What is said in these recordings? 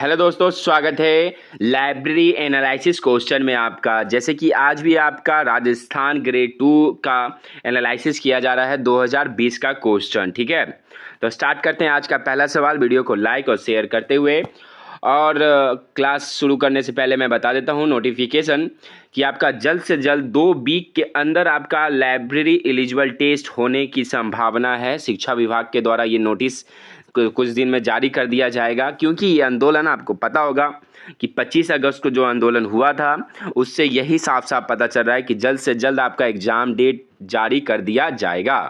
Hello दोस्तों, स्वागत है लाइब्रेरी एनालिसिस क्वेश्चन में आपका। जैसे कि आज भी आपका राजस्थान ग्रेड 2 का एनालिसिस किया जा रहा है 2020 का क्वेश्चन। ठीक है, तो स्टार्ट करते हैं आज का पहला सवाल। वीडियो को लाइक और शेयर करते हुए और क्लास शुरू करने से पहले मैं बता देता हूं नोटिफिकेशन कि आपका जल्द से जल्द 2 वीक के अंदर आपका लाइब्रेरी एलिजिबल टेस्ट होने की संभावना है। शिक्षा विभाग के द्वारा ये नोटिस कुछ दिन में जारी कर दिया जाएगा, क्योंकि ये आंदोलन आपको पता होगा कि 25 अगस्त को जो आंदोलन हुआ था उससे यही साफ साफ पता चल रहा है कि जल्द से जल्द आपका एग्ज़ाम डेट जारी कर दिया जाएगा।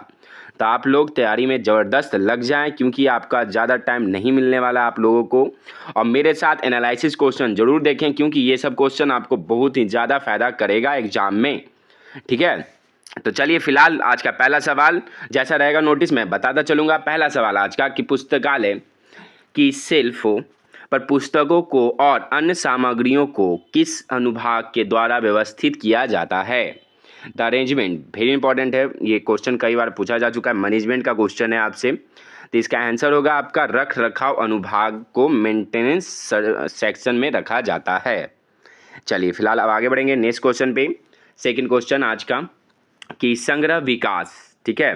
तो आप लोग तैयारी में ज़बरदस्त लग जाएं, क्योंकि आपका ज़्यादा टाइम नहीं मिलने वाला आप लोगों को। और मेरे साथ एनालिसिस क्वेश्चन ज़रूर देखें, क्योंकि ये सब क्वेश्चन आपको बहुत ही ज़्यादा फ़ायदा करेगा एग्ज़ाम में। ठीक है, तो चलिए फिलहाल आज का पहला सवाल जैसा रहेगा नोटिस में बताता चलूँगा। पहला सवाल आज का कि पुस्तकालय की शेल्फों पर पुस्तकों को और अन्य सामग्रियों को किस अनुभाग के द्वारा व्यवस्थित किया जाता है। द अरेंजमेंट वेरी इंपॉर्टेंट है, ये क्वेश्चन कई बार पूछा जा चुका है, मैनेजमेंट का क्वेश्चन है आपसे। तो इसका आंसर होगा आपका रख रखाव अनुभाग को मेंटेनेंस सेक्शन में रखा जाता है। चलिए फिलहाल अब आगे बढ़ेंगे नेक्स्ट क्वेश्चन पे। सेकंड क्वेश्चन आज का कि संग्रह विकास, ठीक है,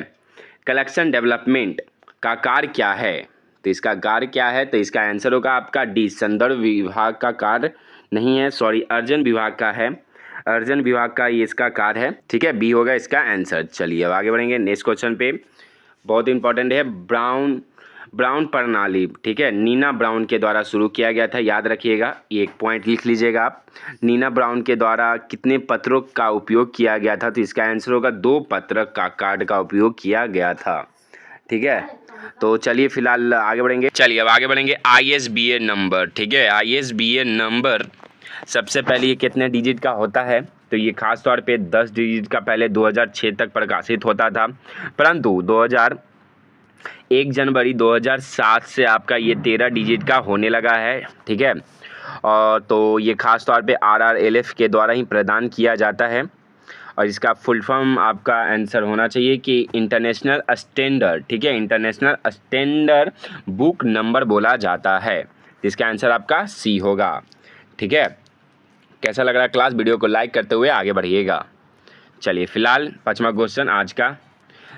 कलेक्शन डेवलपमेंट का कार्य क्या है। तो इसका कार्य क्या है, तो इसका आंसर होगा आपका डी, संदर्भ विभाग का कार्य नहीं है, सॉरी अर्जन विभाग का है। अर्जन विभाग का ये इसका कार्य है। ठीक है, बी होगा इसका आंसर। चलिए अब आगे बढ़ेंगे नेक्स्ट क्वेश्चन पे, बहुत इंपॉर्टेंट है। ब्राउन प्रणाली, ठीक है, नीना ब्राउन के द्वारा शुरू किया गया था, याद रखिएगा, ये एक पॉइंट लिख लीजिएगा आप। नीना ब्राउन के द्वारा कितने पत्रक का उपयोग किया गया था, तो इसका आंसर होगा 2 पत्रक का कार्ड का उपयोग किया गया था। ठीक है, तो चलिए फिलहाल आगे बढ़ेंगे। चलिए अब आगे बढ़ेंगे ISBN नंबर। ठीक है, ISBN नंबर सबसे पहले ये कितने डिजिट का होता है, तो ये खास तौर पे 10 डिजिट का पहले 2006 तक प्रकाशित होता था, परंतु 1 जनवरी 2007 से आपका ये 13 डिजिट का होने लगा है। ठीक है, और तो ये खास तौर पे RRLF के द्वारा ही प्रदान किया जाता है। और इसका फुल फॉर्म आपका आंसर होना चाहिए कि इंटरनेशनल स्टैंडर्ड, ठीक है, इंटरनेशनल स्टैंडर्ड बुक नंबर बोला जाता है। इसका आंसर आपका सी होगा। ठीक है, कैसा लग रहा है क्लास, वीडियो को लाइक करते हुए आगे बढ़िएगा। चलिए फिलहाल 5वां क्वेश्चन आज का,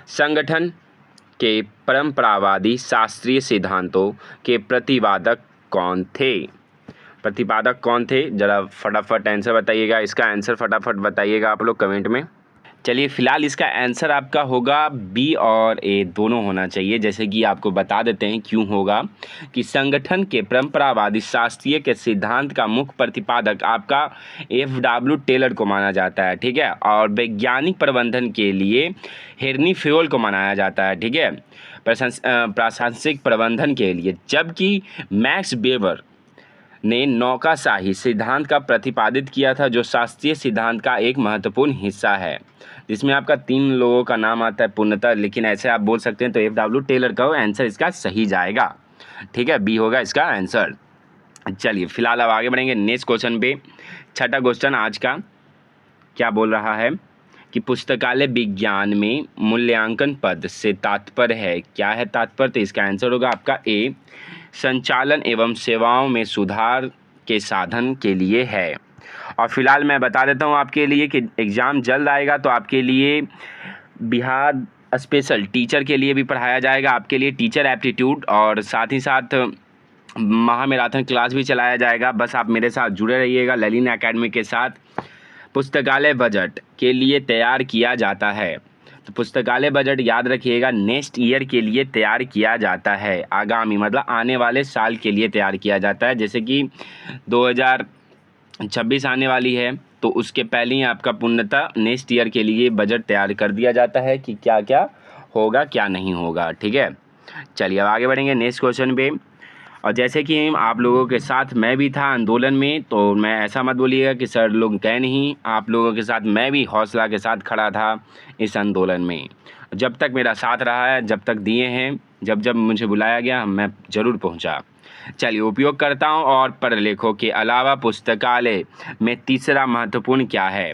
संगठन के परंपरावादी शास्त्रीय सिद्धांतों के प्रतिपादक कौन थे। प्रतिपादक कौन थे, जरा फटाफट आंसर बताइएगा। इसका आंसर फटाफट बताइएगा आप लोग कमेंट में। चलिए फिलहाल इसका आंसर आपका होगा बी और ए दोनों होना चाहिए। जैसे कि आपको बता देते हैं क्यों होगा, कि संगठन के परंपरावादी शास्त्रीय के सिद्धांत का मुख्य प्रतिपादक आपका FW टेलर को माना जाता है। ठीक है, और वैज्ञानिक प्रबंधन के लिए हेनरी फेयोल को मनाया जाता है। ठीक है, प्रासंगिक प्रबंधन के लिए, जबकि मैक्स वेबर ने नौकाशाही सिद्धांत का प्रतिपादित किया था, जो शास्त्रीय सिद्धांत का एक महत्वपूर्ण हिस्सा है, जिसमें आपका 3 लोगों का नाम आता है पूर्णतः, लेकिन ऐसे आप बोल सकते हैं। तो FW टेलर का आंसर इसका सही जाएगा। ठीक है, बी होगा इसका आंसर। चलिए फिलहाल अब आगे बढ़ेंगे नेक्स्ट क्वेश्चन पे। छठा क्वेश्चन आज का क्या बोल रहा है कि पुस्तकालय विज्ञान में मूल्यांकन पद से तात्पर्य है, क्या है तात्पर्य, तो इसका आंसर होगा आपका ए, संचालन एवं सेवाओं में सुधार के साधन के लिए है। और फिलहाल मैं बता देता हूँ आपके लिए कि एग्ज़ाम जल्द आएगा, तो आपके लिए बिहार स्पेशल टीचर के लिए भी पढ़ाया जाएगा, आपके लिए टीचर एप्टीट्यूड, और साथ ही साथ महामैराथन क्लास भी चलाया जाएगा। बस आप मेरे साथ जुड़े रहिएगा ललिन एकेडमी के साथ। पुस्तकालय बजट के लिए तैयार किया जाता है, तो पुस्तकालय बजट याद रखिएगा नेक्स्ट ईयर के लिए तैयार किया जाता है, आगामी मतलब आने वाले साल के लिए तैयार किया जाता है। जैसे कि 2026 आने वाली है, तो उसके पहले ही आपका पूर्णतः नेक्स्ट ईयर के लिए बजट तैयार कर दिया जाता है कि क्या क्या होगा क्या नहीं होगा। ठीक है, चलिए अब आगे बढ़ेंगे नेक्स्ट क्वेश्चन पे। और जैसे कि आप लोगों के साथ मैं भी था आंदोलन में, तो मैं ऐसा मत बोलिएगा कि सर लोग गए नहीं, आप लोगों के साथ मैं भी हौसला के साथ खड़ा था इस आंदोलन में। जब तक मेरा साथ रहा है, जब तक दिए हैं, जब जब मुझे बुलाया गया मैं ज़रूर पहुंचा। चलिए, उपयोगकर्ताओं और प्रलेखों के अलावा पुस्तकालय में तीसरा महत्वपूर्ण क्या है,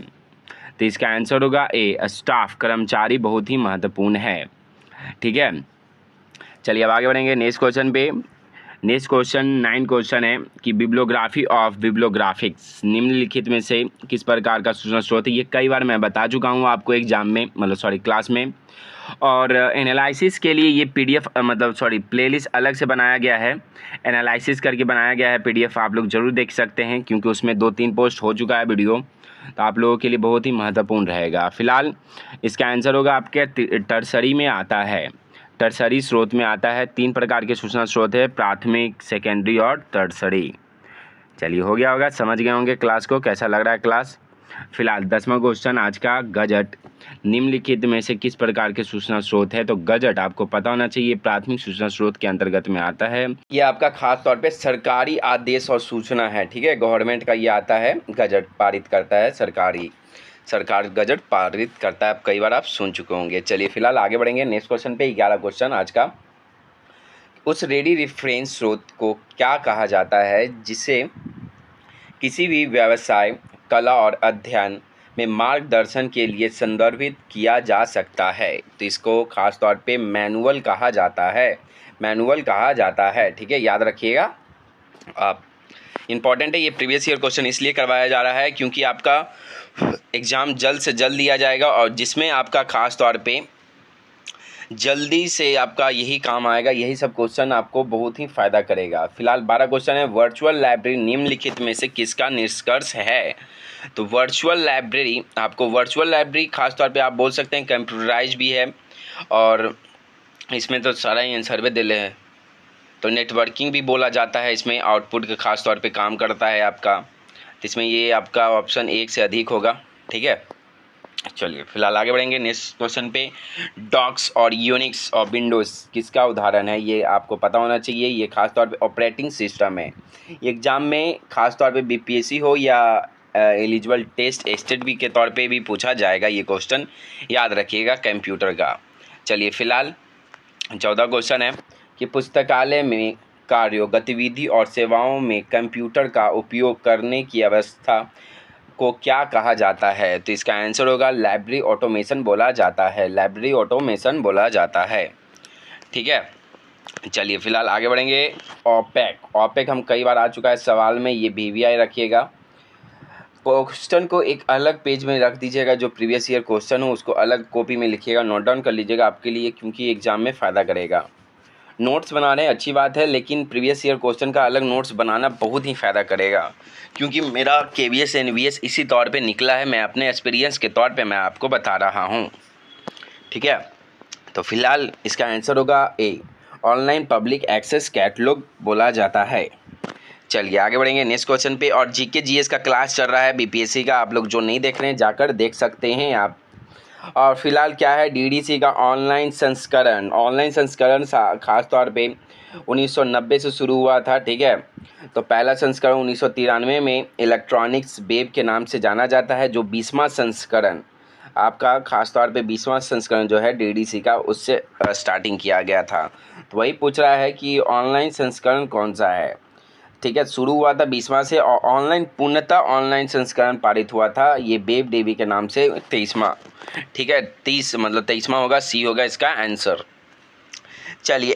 तो इसका आंसर होगा ए, स्टाफ, कर्मचारी बहुत ही महत्वपूर्ण है। ठीक है, चलिए अब आगे बढ़ेंगे नेक्स्ट क्वेश्चन पे। नेक्स्ट क्वेश्चन 9 क्वेश्चन है कि बिब्लियोग्राफी ऑफ बिब्लियोग्राफिक्स निम्नलिखित में से किस प्रकार का सूचना स्रोत है। ये कई बार मैं बता चुका हूँ आपको एग्जाम में, मतलब सॉरी क्लास में। और एनालिसिस के लिए ये पीडीएफ प्लेलिस्ट अलग से बनाया गया है, एनालिसिस करके बनाया गया है पीडीएफ, आप लोग ज़रूर देख सकते हैं क्योंकि उसमें 2-3 पोस्ट हो चुका है वीडियो, तो आप लोगों के लिए बहुत ही महत्वपूर्ण रहेगा। फिलहाल इसका आंसर होगा आपके टर्सरी में आता है, टर्सरी स्रोत में आता है। 3 प्रकार के सूचना स्रोत है, प्राथमिक, सेकेंडरी और टर्सरी। चलिए हो गया होगा, समझ गए होंगे क्लास को, कैसा लग रहा है क्लास। फिलहाल 10वां क्वेश्चन आज का, गजट निम्नलिखित में से किस प्रकार के सूचना स्रोत है। तो गजट आपको पता होना चाहिए प्राथमिक सूचना स्रोत के अंतर्गत में आता है। ये आपका खास तौर पे सरकारी आदेश और सूचना है, ठीक है, गवर्नमेंट का ये आता है, गजट पारित करता है, सरकार गजट पारित करता है। कई बार आप सुन चुके होंगे। चलिए फिलहाल आगे बढ़ेंगे नेक्स्ट क्वेश्चन पे। 11 क्वेश्चन आज का, उस रेडी रेफरेंस स्रोत को क्या कहा जाता है जिसे किसी भी व्यवसाय, कला और अध्ययन में मार्गदर्शन के लिए संदर्भित किया जा सकता है। तो इसको खास तौर पे मैनुअल कहा जाता है, मैनुअल कहा जाता है, ठीक है, याद रखिएगा आप। इम्पॉर्टेंट है ये, प्रीवियस ईयर क्वेश्चन इसलिए करवाया जा रहा है क्योंकि आपका एग्ज़ाम जल्द से जल्द दिया जाएगा और जिसमें आपका खास तौर पे जल्दी से आपका यही काम आएगा, यही सब क्वेश्चन आपको बहुत ही फ़ायदा करेगा। फिलहाल 12 क्वेश्चन है, वर्चुअल लाइब्रेरी निम्नलिखित में से किसका निष्कर्ष है। तो वर्चुअल लाइब्रेरी, आपको वर्चुअल लाइब्रेरी खास तौर पे आप बोल सकते हैं कंप्यूटराइज भी है और इसमें तो सारा ही आंसर भी दिले है, तो नेटवर्किंग भी बोला जाता है, इसमें आउटपुट का खास तौर पे काम करता है आपका, तो इसमें ये आपका ऑप्शन 1 से अधिक होगा, ठीक है। चलिए फिलहाल आगे बढ़ेंगे नेक्स्ट क्वेश्चन पे। डॉक्स और यूनिक्स और विंडोज़ किसका उदाहरण है, ये आपको पता होना चाहिए। ये खास तौर पे ऑपरेटिंग सिस्टम है। एग्ज़ाम में खास तौर पे बीपीएससी हो या एलिजिबल टेस्ट स्टेट बी के तौर पे भी पूछा जाएगा ये क्वेश्चन, याद रखिएगा कंप्यूटर का। चलिए फिलहाल 14 क्वेश्चन है कि पुस्तकालय में कार्यों, गतिविधि और सेवाओं में कंप्यूटर का उपयोग करने की अवस्था को क्या कहा जाता है। तो इसका आंसर होगा लाइब्रेरी ऑटोमेशन बोला जाता है, लाइब्रेरी ऑटोमेशन बोला जाता है, ठीक है। चलिए फिलहाल आगे बढ़ेंगे। ऑपेक हम कई बार आ चुका है सवाल में, ये वीवीआई रखिएगा। क्वेश्चन को एक अलग पेज में रख दीजिएगा, जो प्रीवियस ईयर क्वेश्चन हो उसको अलग कॉपी में लिखिएगा, नोट डाउन कर लीजिएगा आपके लिए, क्योंकि एग्जाम में फ़ायदा करेगा। नोट्स बना रहे हैं अच्छी बात है, लेकिन प्रीवियस ईयर क्वेश्चन का अलग नोट्स बनाना बहुत ही फ़ायदा करेगा, क्योंकि मेरा केवीएस एनवीएस इसी तौर पे निकला है, मैं अपने एक्सपीरियंस के तौर पे मैं आपको बता रहा हूँ, ठीक है। तो फिलहाल इसका आंसर होगा ए, ऑनलाइन पब्लिक एक्सेस कैटलॉग बोला जाता है। चलिए आगे बढ़ेंगे नेक्स्ट क्वेश्चन पे। और जीके जीएस का क्लास चल रहा है बीपीएससी का, आप लोग जो नहीं देख रहे हैं जाकर देख सकते हैं आप। और फिलहाल क्या है, डीडीसी का ऑनलाइन संस्करण खास तौर पे 1990 से शुरू हुआ था, ठीक है। तो पहला संस्करण 1993 में इलेक्ट्रॉनिक्स वेब के नाम से जाना जाता है। जो 20वां संस्करण आपका खास तौर पे 20वां संस्करण जो है डीडीसी का, उससे स्टार्टिंग किया गया था। तो वही पूछ रहा है कि ऑनलाइन संस्करण कौन सा है, ठीक है। शुरू हुआ था 20वां से, और ऑनलाइन पूर्णतः ऑनलाइन संस्करण पारित हुआ था ये वेब डेवी के नाम से 23वां, ठीक है। 30 मतलब 23वां होगा, सी होगा इसका आंसर। चलिए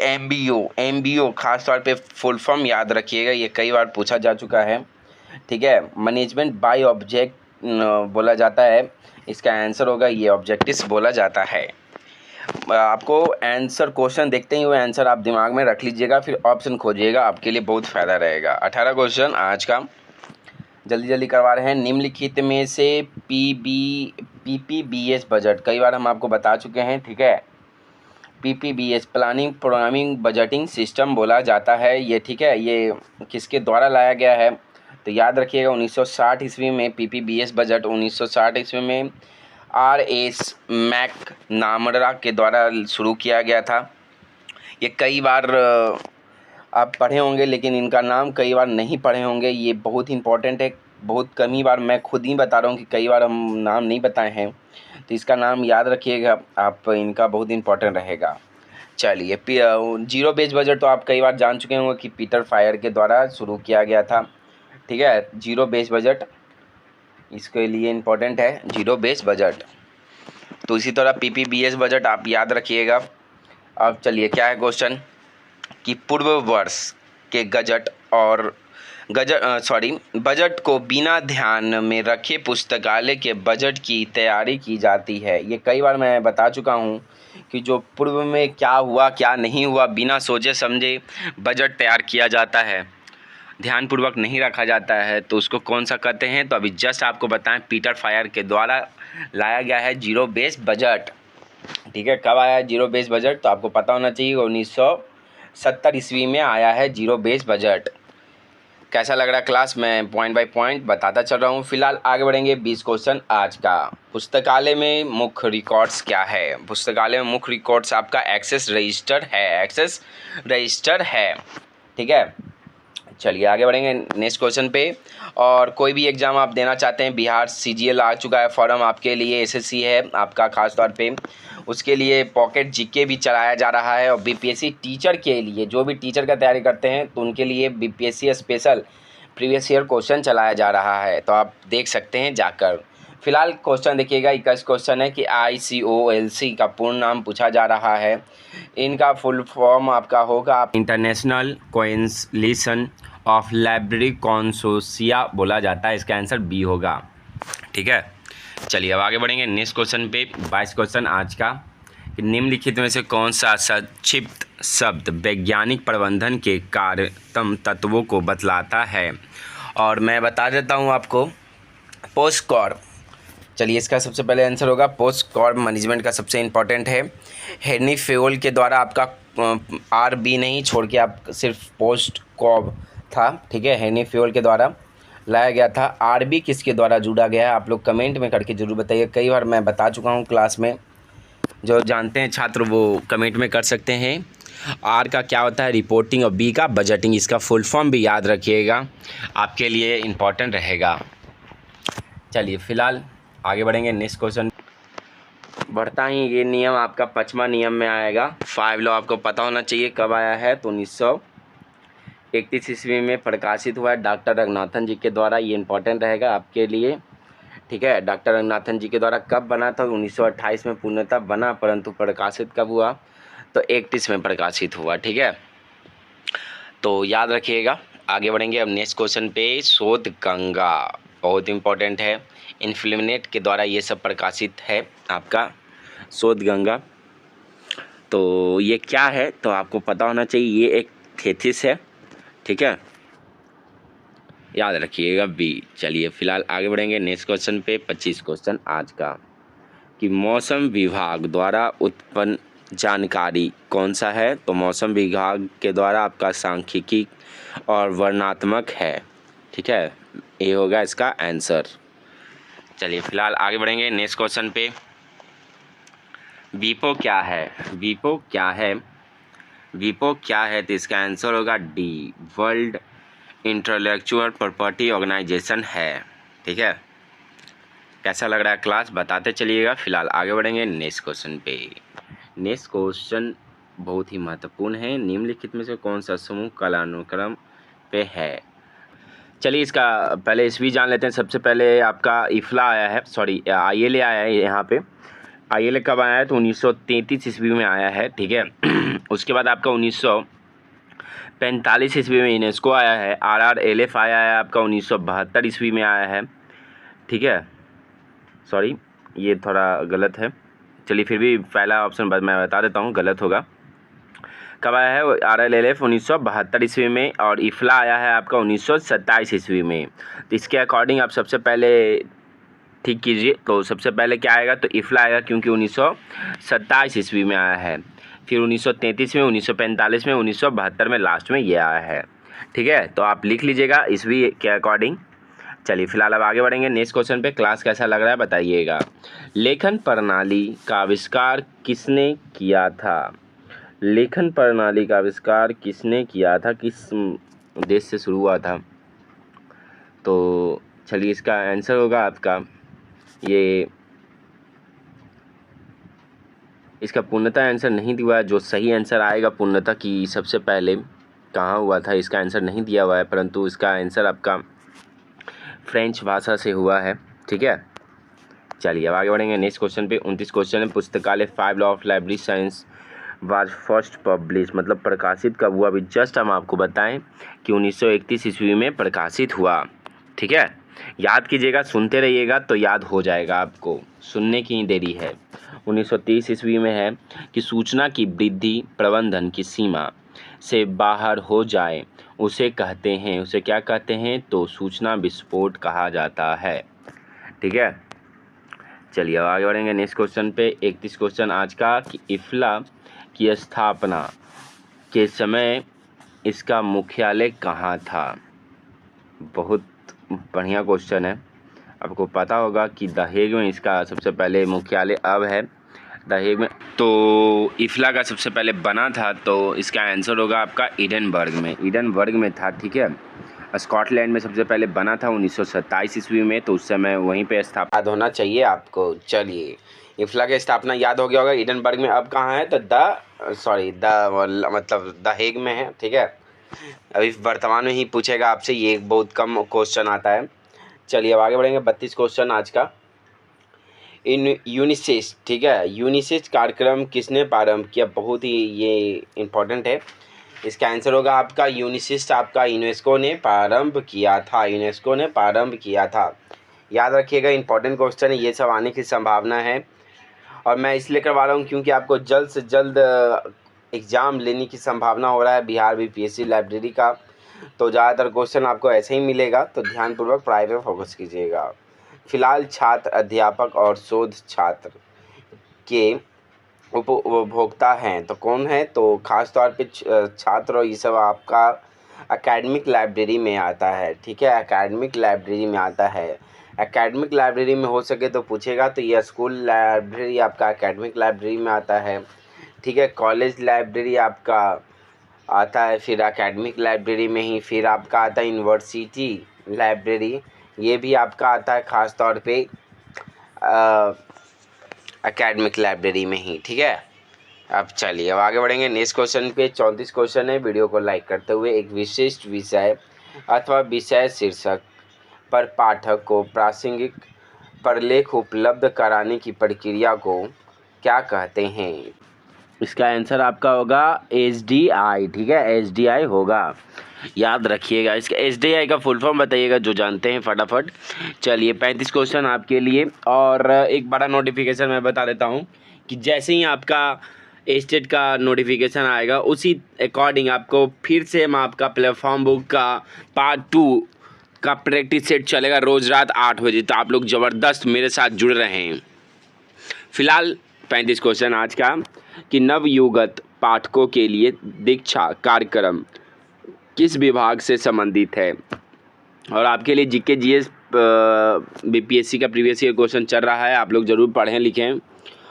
एमबीओ खास तौर पे फुल फॉर्म याद रखिएगा, ये कई बार पूछा जा चुका है, ठीक है। मैनेजमेंट बाय ऑब्जेक्ट बोला जाता है, इसका आंसर होगा ये ऑब्जेक्टिव्स बोला जाता है। आपको आंसर क्वेश्चन देखते ही वो आंसर आप दिमाग में रख लीजिएगा, फिर ऑप्शन खोजिएगा, आपके लिए बहुत फ़ायदा रहेगा। 18 क्वेश्चन आज का, जल्दी जल्दी करवा रहे हैं। निम्नलिखित में से पीपीबीएस बजट, कई बार हम आपको बता चुके हैं, ठीक है। PPBS planning programming budgeting system बोला जाता है ये, ठीक है। ये किसके द्वारा लाया गया है, तो याद रखिएगा 1960 ईस्वी में पीपीबीएस बजट 1960 ईस्वी में आर.एस. मैकनामरा के द्वारा शुरू किया गया था। ये कई बार आप पढ़े होंगे, लेकिन इनका नाम कई बार नहीं पढ़े होंगे, ये बहुत इंपॉर्टेंट है। बहुत कम ही बार, मैं खुद ही बता रहा हूँ कि कई बार हम नाम नहीं बताए हैं, तो इसका नाम याद रखिएगा आप, इनका बहुत इंपॉर्टेंट रहेगा। चलिए जीरो बेस बजट तो आप कई बार जान चुके होंगे कि पीटर फायर के द्वारा शुरू किया गया था, ठीक है। जीरो बेस बजट इसके लिए इम्पोर्टेंट है, जीरो बेस बजट। तो इसी तरह पीपीबीएस बजट आप याद रखिएगा। अब चलिए क्या है क्वेश्चन कि पूर्व वर्ष के बजट को बिना ध्यान में रखे पुस्तकालय के बजट की तैयारी की जाती है। ये कई बार मैं बता चुका हूँ कि जो पूर्व में क्या हुआ क्या नहीं हुआ, बिना सोचे समझे बजट तैयार किया जाता है, ध्यानपूर्वक नहीं रखा जाता है, तो उसको कौन सा कहते हैं? तो अभी जस्ट आपको बताएं, पीटर फायर के द्वारा लाया गया है जीरो बेस बजट। ठीक है, कब आया है जीरो बेस बजट? तो आपको पता होना चाहिए 1970 ईस्वी में आया है जीरो बेस बजट। कैसा लग रहा है क्लास? मैं पॉइंट बाय पॉइंट बताता चल रहा हूँ। फिलहाल आगे बढ़ेंगे। 20 क्वेश्चन आज का। पुस्तकालय में मुख्य रिकॉर्ड्स क्या है? पुस्तकालय में मुख्य रिकॉर्ड्स आपका एक्सेस रजिस्टर है। ठीक है, चलिए आगे बढ़ेंगे नेक्स्ट क्वेश्चन पे। और कोई भी एग्ज़ाम आप देना चाहते हैं, बिहार CGL आ चुका है फॉर्म आपके लिए, SSC है आपका खास तौर पे, उसके लिए पॉकेट GK भी चलाया जा रहा है। और BPSC टीचर के लिए, जो भी टीचर का तैयारी करते हैं तो उनके लिए BPSC special previous year question चलाया जा रहा है, तो आप देख सकते हैं जाकर। फिलहाल क्वेश्चन देखिएगा, 21 क्वेश्चन है कि ICOLC का पूर्ण नाम पूछा जा रहा है। इनका फुल फॉर्म आपका होगा international coalition of library consortia बोला जाता है। इसका आंसर बी होगा। ठीक है, चलिए अब आगे बढ़ेंगे नेक्स्ट क्वेश्चन पे। 22 क्वेश्चन आज का कि निम्नलिखित में से कौन सा संक्षिप्त शब्द वैज्ञानिक प्रबंधन के कार्यतम तत्वों को बतलाता है? और मैं बता देता हूँ आपको, पोस्टकॉर्प। चलिए इसका सबसे पहले आंसर होगा पोस्टकॉर्प मैनेजमेंट का सबसे इम्पोर्टेंट है। हेनरी फेयोल के द्वारा आपका RB नहीं छोड़ के आप सिर्फ पोस्टकॉर्प था। ठीक है, हेनरी फेयोल के द्वारा लाया गया था। RB किसके द्वारा जुड़ा गया है? आप लोग कमेंट में करके ज़रूर बताइए। कई बार मैं बता चुका हूँ क्लास में, जो जानते हैं छात्र वो कमेंट में कर सकते हैं। R का क्या होता है? रिपोर्टिंग, और B का बजटिंग। इसका फुल फॉर्म भी याद रखिएगा, आपके लिए इम्पोर्टेंट रहेगा। चलिए फिलहाल आगे बढ़ेंगे नेक्स्ट क्वेश्चन। बढ़ता ही ये नियम आपका 5वां नियम में आएगा। 5 लॉ आपको पता होना चाहिए कब आया है, तो 1931 ईस्वी में प्रकाशित हुआ है डॉक्टर रंगनाथन जी के द्वारा। ये इम्पोर्टेंट रहेगा आपके लिए। ठीक है, डॉक्टर रंगनाथन जी के द्वारा कब बना था? 1928 में पूर्णतः बना, परंतु प्रकाशित कब हुआ? तो 31 में प्रकाशित हुआ। ठीक है, तो याद रखिएगा। आगे बढ़ेंगे अब नेक्स्ट क्वेश्चन पे। शोध गंगा बहुत इम्पोर्टेंट है, इन्फ्लुमिनेट के द्वारा ये सब प्रकाशित है आपका शोध गंगा। तो ये क्या है? तो आपको पता होना चाहिए, ये एक थीसिस है। ठीक है, याद रखिएगा B। चलिए फिलहाल आगे बढ़ेंगे नेक्स्ट क्वेश्चन पे। 25 क्वेश्चन आज का कि मौसम विभाग द्वारा उत्पन्न जानकारी कौन सा है? तो मौसम विभाग के द्वारा आपका सांख्यिकी और वर्णनात्मक है। ठीक है, ये होगा इसका आंसर। चलिए फिलहाल आगे बढ़ेंगे नेक्स्ट क्वेश्चन पे। वीपो क्या है? वीपो क्या है? वीपो क्या है? तो इसका आंसर होगा D, World Intellectual Property Organization है। ठीक है, कैसा लग रहा है क्लास? बताते चलिएगा। फिलहाल आगे बढ़ेंगे नेक्स्ट क्वेश्चन पे। नेक्स्ट क्वेश्चन बहुत ही महत्वपूर्ण है। निम्नलिखित में से कौन सा समूह कालानुक्रम पे है? चलिए इसका पहले इसवी जान लेते हैं। सबसे पहले आपका इफ्ला आया है, सॉरी ILA आया है यहाँ पे। ILA कब आया है? तो 1933 ईस्वी में आया है। ठीक है, उसके बाद आपका 1945 ईस्वी में यूनेस्को आया है। RRLF आया है आपका 1972 ईस्वी में आया है। ठीक है, सॉरी ये थोड़ा गलत है। चलिए फिर भी पहला ऑप्शन मैं बता देता हूँ, गलत होगा। कब आया है? RRLF 1972 ईस्वी में, और इफ्ला आया है आपका 1927 ईस्वी में। तो इसके अकॉर्डिंग आप सबसे पहले ठीक कीजिए। तो सबसे पहले क्या आएगा? तो इफ्ला आएगा, क्योंकि 1927 ईस्वी में आया है। फिर 1933 में, 1945 में, 1972 में लास्ट में ये आया है। ठीक है, तो आप लिख लीजिएगा ईस्वी के अकॉर्डिंग। चलिए फिलहाल अब आगे बढ़ेंगे नेक्स्ट क्वेश्चन पे। क्लास कैसा लग रहा है बताइएगा। लेखन प्रणाली का आविष्कार किसने किया था? लेखन प्रणाली का आविष्कार किसने किया था? किस देश से शुरू हुआ था? तो चलिए इसका आंसर होगा आपका ये, इसका पूर्णतः आंसर नहीं दिया है। जो सही आंसर आएगा पूर्णतः कि सबसे पहले कहाँ हुआ था, इसका आंसर नहीं दिया हुआ है, परंतु इसका आंसर आपका फ्रेंच भाषा से हुआ है। ठीक है, चलिए अब आगे बढ़ेंगे नेक्स्ट क्वेश्चन पे। 29 क्वेश्चन है। पुस्तकालय 5 law of library science was first publish, मतलब प्रकाशित कब हुआ? अभी जस्ट हम आपको बताएं कि 1931 ईस्वी में प्रकाशित हुआ। ठीक है, याद कीजिएगा, सुनते रहिएगा तो याद हो जाएगा, आपको सुनने की ही देरी है। 1930 ईस्वी में है कि सूचना की वृद्धि प्रबंधन की सीमा से बाहर हो जाए उसे कहते हैं, उसे क्या कहते हैं? तो सूचना विस्फोट कहा जाता है। ठीक है, चलिए अब आगे बढ़ेंगे नेक्स्ट क्वेश्चन पे। 31 क्वेश्चन आज का कि इफ्ला की स्थापना के समय इसका मुख्यालय कहाँ था? बहुत बढ़िया क्वेश्चन है। आपको पता होगा कि द हेग में इसका सबसे पहले मुख्यालय अब है द हेग में। तो इफ्ला का सबसे पहले बना था, तो इसका आंसर होगा आपका एडिनबर्ग में, एडिनबर्ग में था। ठीक है, स्कॉटलैंड में सबसे पहले बना था 1927 ईस्वी में, तो उस समय वहीं पे स्थापना याद होना चाहिए आपको। चलिए, इफ्ला की स्थापना याद हो गया होगा, एडिनबर्ग में। अब कहाँ है? तो मतलब द हेग में है। ठीक है, अभी वर्तमान में ही पूछेगा आपसे, ये बहुत कम क्वेश्चन आता है। चलिए अब आगे बढ़ेंगे। 32 क्वेश्चन आज का। यूनिसेस, ठीक है, यूनिसेस कार्यक्रम किसने प्रारंभ किया? बहुत ही ये इम्पोर्टेंट है। इसका आंसर होगा आपका यूनिसिस्ट, आपका यूनेस्को ने प्रारंभ किया था, यूनेस्को ने प्रारंभ किया था। याद रखिएगा, इंपॉर्टेंट क्वेश्चन है, ये सब आने की संभावना है। और मैं इसलिए करवा रहा हूँ क्योंकि आपको जल्द से जल्द एग्ज़ाम लेने की संभावना हो रहा है बिहार बीपीएससी लाइब्रेरी का। तो ज़्यादातर क्वेश्चन आपको ऐसे ही मिलेगा, तो ध्यानपूर्वक पढ़ाई पर फोकस कीजिएगा। फिलहाल छात्र, अध्यापक और शोध छात्र के उपभोक्ता हैं, तो कौन है? तो खास तौर पे छात्र, और ये सब आपका एकेडमिक लाइब्रेरी में आता है। ठीक है, एकेडमिक लाइब्रेरी में आता है। एकेडमिक लाइब्रेरी में हो सके तो पूछेगा, तो ये स्कूल लाइब्रेरी आपका एकेडमिक लाइब्रेरी में आता है। ठीक है, कॉलेज लाइब्रेरी आपका आता है फिर एकेडमिक लाइब्रेरी में ही। फिर आपका आता है यूनिवर्सिटी लाइब्रेरी, ये भी आपका आता है खास तौर पे एकेडमिक लाइब्रेरी में ही। ठीक है, अब चलिए अब आगे बढ़ेंगे नेक्स्ट क्वेश्चन पे। 34 क्वेश्चन है। वीडियो को लाइक करते हुए एक विशिष्ट विषय अथवा विषय शीर्षक पर पाठक को प्रासंगिक प्रलेख उपलब्ध कराने की प्रक्रिया को क्या कहते हैं? इसका आंसर आपका होगा SDI। ठीक है, SDI होगा, याद रखिएगा। इसका SDI का फुल फॉर्म बताइएगा जो जानते हैं फटाफट। चलिए 35 क्वेश्चन आपके लिए। और एक बड़ा नोटिफिकेशन मैं बता देता हूँ कि जैसे ही आपका स्टेट का नोटिफिकेशन आएगा उसी अकॉर्डिंग आपको फिर से हम आपका प्लेटफॉर्म बुक का पार्ट 2 का प्रैक्टिस सेट चलेगा रोज़ रात 8 बजे। तो आप लोग ज़बरदस्त मेरे साथ जुड़ रहे हैं। फिलहाल 35 क्वेश्चन आज का कि नवयुगत पाठकों के लिए दीक्षा कार्यक्रम किस विभाग से संबंधित है? और आपके लिए जीके जीएस बीपीएससी का प्रीवियस ईयर क्वेश्चन चल रहा है, आप लोग ज़रूर पढ़ें लिखें।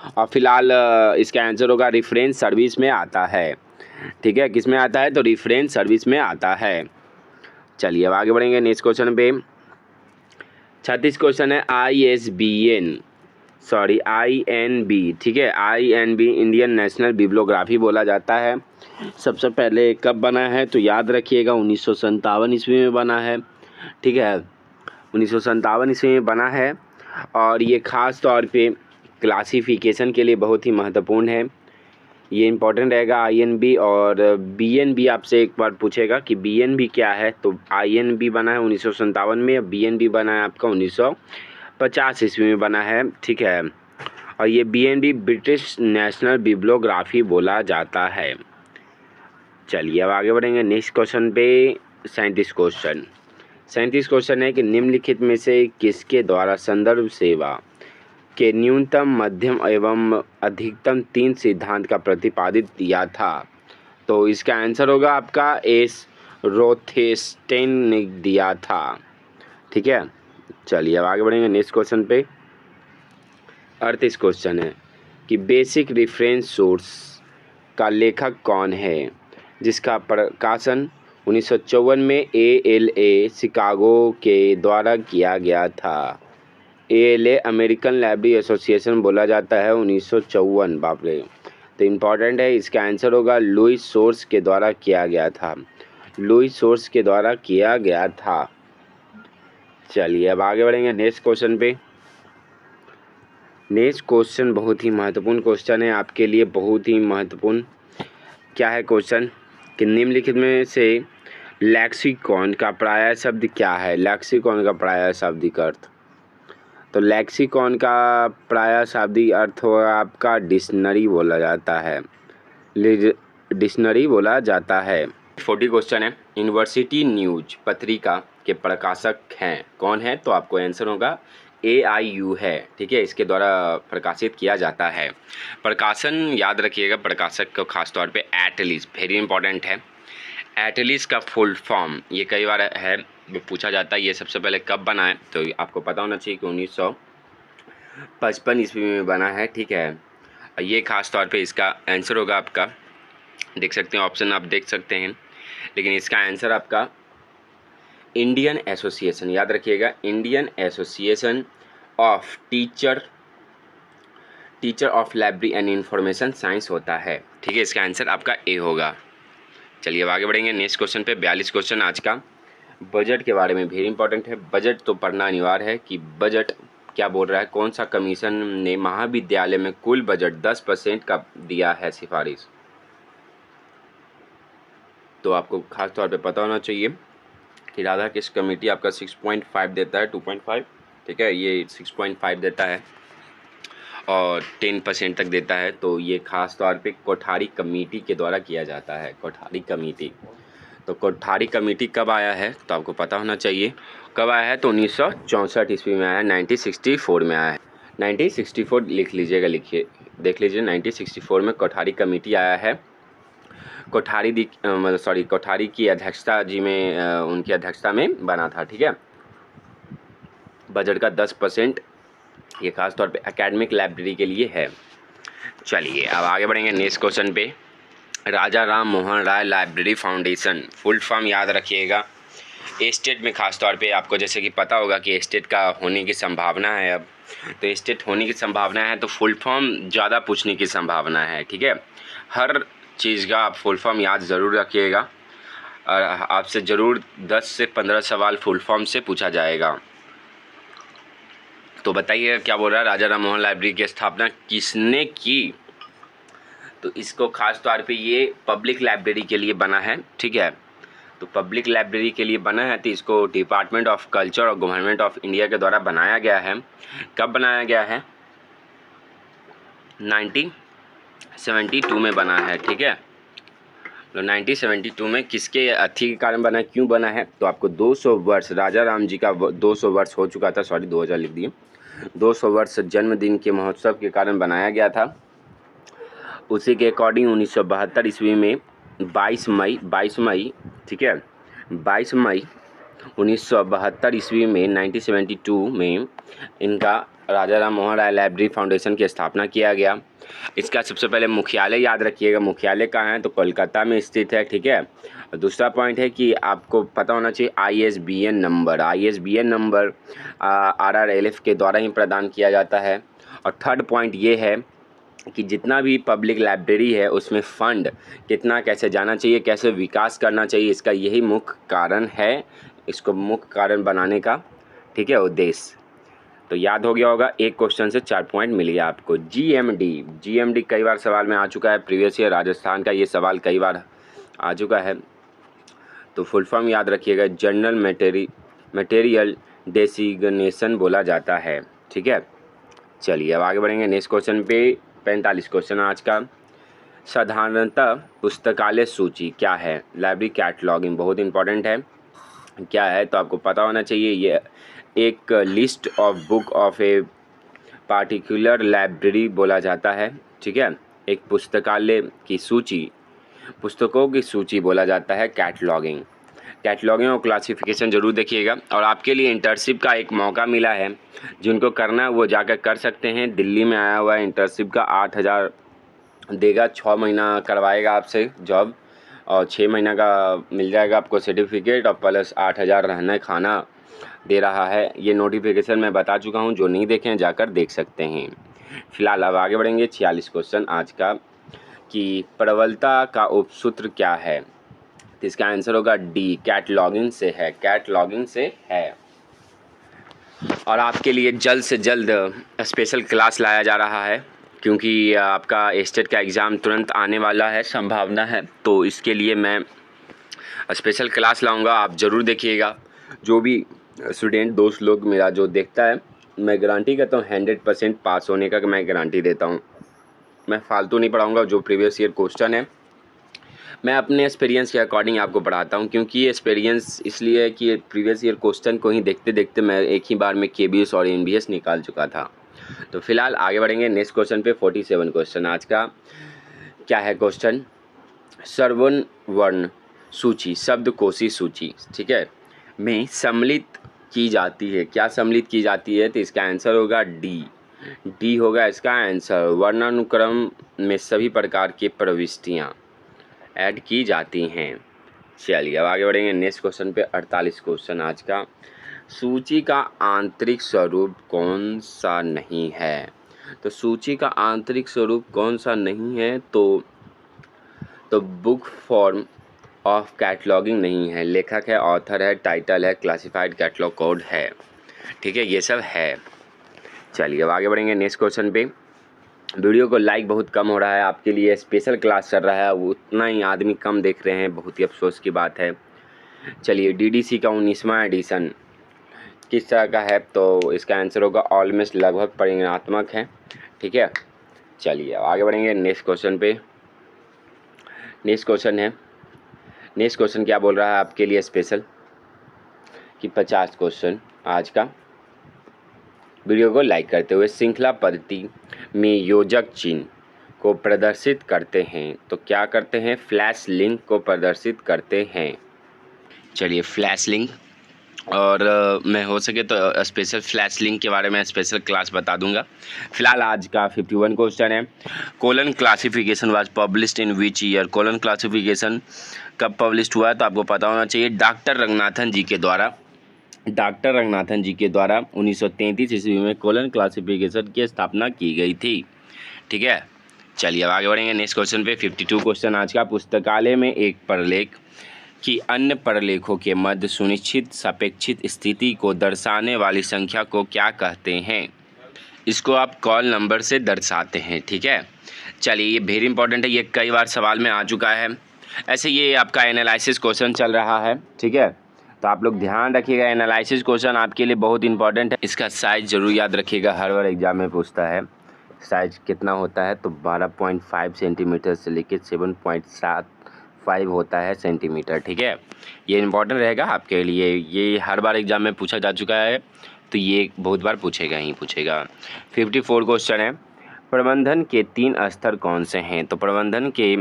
और फिलहाल इसका आंसर होगा रेफरेंस सर्विस में आता है। ठीक है, किस में आता है? तो रेफरेंस सर्विस में आता है। चलिए अब आगे बढ़ेंगे नेक्स्ट क्वेश्चन पे। 36 क्वेश्चन है। INB, ठीक है, INB इंडियन नेशनल बिब्लियोग्राफी बोला जाता है। सबसे पहले कब बना है? तो याद रखिएगा 1957 ईस्वी में बना है। ठीक है, 1957 ईस्वी में बना है। और ये ख़ास तौर पे क्लासिफिकेशन के लिए बहुत ही महत्वपूर्ण है, ये इम्पोर्टेंट रहेगा INB। और BNB आपसे एक बार पूछेगा कि BNB क्या है, तो INB बना है 1957 में, BNB बना है आपका 1950 ईस्वी में बना है। ठीक है, और ये BNB ब्रिटिश नेशनल बिब्लियोग्राफी बोला जाता है। चलिए अब आगे बढ़ेंगे नेक्स्ट क्वेश्चन पे। 37 क्वेश्चन है कि निम्नलिखित में से किसके द्वारा संदर्भ सेवा के न्यूनतम, मध्यम एवं अधिकतम 3 सिद्धांत का प्रतिपादित किया था? तो इसका आंसर होगा आपका एस रोथेस्टेन ने दिया था। ठीक है, चलिए अब आगे बढ़ेंगे नेक्स्ट क्वेश्चन पे। 38 क्वेश्चन है कि बेसिक रेफरेंस सोर्स का लेखक कौन है, जिसका प्रकाशन 1954 में ALA शिकागो के द्वारा किया गया था। ALA अमेरिकन लाइब्रेरी एसोसिएशन बोला जाता है 1954। बाप रे, तो इम्पॉर्टेंट है। इसका आंसर होगा लुइस सोर्स के द्वारा किया गया था, लुइस सोर्स के द्वारा किया गया था। चलिए अब आगे बढ़ेंगे नेक्स्ट क्वेश्चन पे। नेक्स्ट क्वेश्चन बहुत ही महत्वपूर्ण क्वेश्चन है आपके लिए, बहुत ही महत्वपूर्ण। क्या है क्वेश्चन कि निम्नलिखित में से लैक्सिकॉन का पर्याय शब्द क्या है। लैक्सिकॉन का पर्याय शाब्दिक अर्थ, तो लैक्सिकॉन का पर्याय शाब्दिक अर्थ होगा आपका डिक्शनरी बोला जाता है। डिक्शनरी बोला जाता है। 40 क्वेश्चन है। यूनिवर्सिटी न्यूज पत्रिका के प्रकाशक हैं कौन है, तो आपको आंसर होगा AIU है। ठीक है, इसके द्वारा प्रकाशित किया जाता है। प्रकाशन याद रखिएगा, प्रकाशक को खासतौर पे एटलिस, वेरी इंपॉर्टेंट है। एटलिस का फुल फॉर्म ये कई बार है पूछा जाता है, ये सबसे पहले कब बना है, तो आपको पता होना चाहिए कि 1955 ईस्वी में बना है। ठीक है, ये खास तौर पे इसका आंसर होगा आपका, देख सकते हैं ऑप्शन आप देख सकते हैं, लेकिन इसका आंसर आपका इंडियन एसोसिएशन, याद रखिएगा Indian association of teacher of library and information science होता है। ठीक है, इसका आंसर आपका ए होगा। चलिए अब आगे बढ़ेंगे नेक्स्ट क्वेश्चन पे। 42 क्वेश्चन आज का बजट के बारे में, वेरी इंपॉर्टेंट है। बजट तो पढ़ना अनिवार्य है कि बजट क्या बोल रहा है। कौन सा कमीशन ने महाविद्यालय में कुल बजट 10% का दिया है सिफारिश, तो आपको खास तौर पे पता होना चाहिए कि राधा कृष्ण कमेटी आपका 6.5 देता है, 2.5। ठीक है, ये 6.5 देता है और 10% तक देता है, तो ये खास तौर पे कोठारी कमेटी के द्वारा किया जाता है। कोठारी कमेटी, तो कोठारी कमेटी कब आया है, तो आपको पता होना चाहिए कब आया है, तो 1964 ईस्वी में आया है, 1964 में आया है। 1964 लिख लीजिएगा, लिखिए देख लीजिए, 1964 में कोठारी कमेटी आया है। कोठारी की अध्यक्षता जी में उनकी अध्यक्षता में बना था। ठीक है, बजट का 10% ये खास तौर पे एकेडमिक लाइब्रेरी के लिए है। चलिए अब आगे बढ़ेंगे नेक्स्ट क्वेश्चन पे। राजा Ram Mohan Roy library foundation, full form याद रखिएगा। स्टेट में खास तौर पे आपको जैसे कि पता होगा कि स्टेट का होने की संभावना है, अब तो स्टेट होने की संभावना है, तो फुल फॉर्म ज़्यादा पूछने की संभावना है। ठीक है, हर चीज़ का आप फुल फॉर्म याद ज़रूर रखिएगा और आपसे ज़रूर 10 से 15 सवाल फुल फॉर्म से पूछा जाएगा। तो बताइए क्या बोल रहा है, राजा राम मोहन लाइब्रेरी की स्थापना किसने की, तो इसको खास तौर पे ये पब्लिक लाइब्रेरी के लिए बना है। ठीक है, तो पब्लिक लाइब्रेरी के लिए बना है, तो इसको डिपार्टमेंट ऑफ कल्चर और गवर्नमेंट ऑफ इंडिया के द्वारा बनाया गया है। कब बनाया गया है, 1972 में बना है। ठीक है, तो 1972 में किसके अथी के कारण बना है, क्यों बना है, तो आपको 200 वर्ष राजा राम जी का 200 वर्ष हो चुका था, सॉरी 2000 लिख दिए, 200 वर्ष जन्मदिन के महोत्सव के कारण बनाया गया था। उसी के अकॉर्डिंग 1972 ईस्वी में 22 मई, ठीक है, 22 मई 1972 ईस्वी में 1972 में इनका राजा राम मोहन राय लाइब्रेरी फाउंडेशन की स्थापना किया गया। इसका सबसे पहले मुख्यालय याद रखिएगा, मुख्यालय कहाँ है, तो कोलकाता में स्थित है। ठीक है, दूसरा पॉइंट है कि आपको पता होना चाहिए ISBN नंबर RRLF के द्वारा ही प्रदान किया जाता है। और थर्ड पॉइंट ये है कि जितना भी पब्लिक लाइब्रेरी है उसमें फ़ंड कितना कैसे जाना चाहिए, कैसे विकास करना चाहिए, इसका यही मुख्य कारण है, इसको मुख्य कारण बनाने का। ठीक है, उद्देश्य तो याद हो गया होगा। एक क्वेश्चन से 4 पॉइंट मिल गया आपको। GMD कई बार सवाल में आ चुका है, प्रीवियस ईयर राजस्थान का ये सवाल कई बार आ चुका है, तो फुल फॉर्म याद रखिएगा, जनरल मटेरियल डेसिग्नेशन बोला जाता है। ठीक है, चलिए अब आगे बढ़ेंगे नेक्स्ट क्वेश्चन पे। 45 क्वेश्चन आज का। साधारणतः पुस्तकालय सूची क्या है, लाइब्रेरी कैटलॉगिंग बहुत इंपॉर्टेंट है, क्या है, तो आपको पता होना चाहिए, ये एक list of book of a particular library बोला जाता है। ठीक है, एक पुस्तकालय की सूची, पुस्तकों की सूची बोला जाता है कैटलॉगिंग और क्लासिफिकेशन जरूर देखिएगा। और आपके लिए इंटर्नशिप का एक मौका मिला है, जिनको करना है वो जाकर कर सकते हैं। दिल्ली में आया हुआ है इंटर्नशिप का, 8000 देगा, 6 महीना करवाएगा आपसे जॉब और 6 महीना का मिल जाएगा आपको सर्टिफिकेट और प्लस 8000 रहना खाना दे रहा है। ये नोटिफिकेशन मैं बता चुका हूँ, जो नहीं देखे हैं जाकर देख सकते हैं। फिलहाल अब आगे बढ़ेंगे 46 क्वेश्चन आज का कि प्रबलता का उपसूत्र क्या है, तो इसका आंसर होगा डी, कैटलॉगिंग से है। और आपके लिए जल्द से जल्द स्पेशल क्लास लाया जा रहा है, क्योंकि आपका स्टेट का एग्ज़ाम तुरंत आने वाला है, संभावना है, तो इसके लिए मैं स्पेशल क्लास लाऊंगा। आप ज़रूर देखिएगा। जो भी स्टूडेंट दोस्त लोग मेरा जो देखता है, मैं गारंटी करता हूँ 100% पास होने का मैं गारंटी देता हूँ। मैं फालतू नहीं पढ़ाऊँगा। जो प्रीवियस ईयर क्वेश्चन है मैं अपने एक्सपीरियंस के अकॉर्डिंग आपको पढ़ाता हूँ, क्योंकि ये एक्सपीरियंस इसलिए है कि प्रीवियस ईयर क्वेश्चन को ही देखते देखते मैं एक ही बार में केबीएस और एनबीएस निकाल चुका था। तो फिलहाल आगे बढ़ेंगे नेक्स्ट क्वेश्चन पे। 47 क्वेश्चन आज का क्या है क्वेश्चन, सर्वन वर्ण सूची शब्दकोशी सूची, ठीक है, में सम्मिलित की जाती है। क्या सम्मिलित की जाती है? तो इसका आंसर होगा डी होगा इसका आंसर। वर्णानुक्रम में सभी प्रकार की प्रविष्टियाँ ऐड की जाती हैं। चलिए अब आगे बढ़ेंगे नेक्स्ट क्वेश्चन पे। 48 क्वेश्चन आज का, सूची का आंतरिक स्वरूप कौन सा नहीं है? तो सूची का आंतरिक स्वरूप कौन सा नहीं है? तो बुक फॉर्म ऑफ कैटलॉगिंग नहीं है, लेखक है, ऑथर है, टाइटल है, क्लासिफाइड कैटलॉग कोड है, ठीक है, ये सब है। चलिए अब आगे बढ़ेंगे नेक्स्ट क्वेश्चन पे। वीडियो को लाइक बहुत कम हो रहा है, आपके लिए स्पेशल क्लास चल रहा है, वो उतना ही आदमी कम देख रहे हैं, बहुत ही अफसोस की बात है। चलिए डीडीसी का 19वां एडिशन किस तरह का है? तो इसका आंसर होगा ऑलमोस्ट, लगभग परिमाणात्मक है, ठीक है। चलिए अब आगे बढ़ेंगे नेक्स्ट क्वेश्चन पे। नेक्स्ट क्वेश्चन क्या बोल रहा है आपके लिए स्पेशल कि 50 क्वेश्चन आज का। वीडियो को लाइक करते हुए श्रृंखला पद्धति में योजक चिन्ह को प्रदर्शित करते हैं, तो क्या करते हैं? फ्लैश लिंक को प्रदर्शित करते हैं। चलिए फ्लैश लिंक, और मैं हो सके तो स्पेशल फ्लैश लिंक के बारे में स्पेशल क्लास बता दूंगा। फिलहाल आज का 51 क्वेश्चन है, colon classification was published in which year? Colon classification कब पब्लिश हुआ है? तो आपको पता होना चाहिए, डॉक्टर रंगनाथन जी के द्वारा 1933 ईस्वी में कोलन क्लासिफिकेशन की स्थापना की गई थी, ठीक है। चलिए अब आगे बढ़ेंगे नेक्स्ट क्वेश्चन पे। 52 क्वेश्चन आज का, पुस्तकालय में एक प्रलेख कि अन्य प्रलेखों के मध्य सुनिश्चित सापेक्षित स्थिति को दर्शाने वाली संख्या को क्या कहते हैं? इसको आप कॉल नंबर से दर्शाते हैं, ठीक है। चलिए ये वेरी इंपॉर्टेंट है, ये कई बार सवाल में आ चुका है। ऐसे ये आपका एनालिसिस क्वेश्चन चल रहा है, ठीक है, तो आप लोग ध्यान रखिएगा। एनालिसिस क्वेश्चन आपके लिए बहुत इंपॉर्टेंट है, इसका साइज़ जरूर याद रखिएगा, हर बार एग्जाम में पूछता है साइज कितना होता है। तो 12.5 सेंटीमीटर से लेकर 7.75 होता है सेंटीमीटर, ठीक है। ये इंपॉर्टेंट रहेगा आपके लिए, ये हर बार एग्जाम में पूछा जा चुका है, तो ये बहुत बार पूछेगा ही पूछेगा। 54 क्वेश्चन है, प्रबंधन के 3 स्तर कौन से हैं? तो प्रबंधन के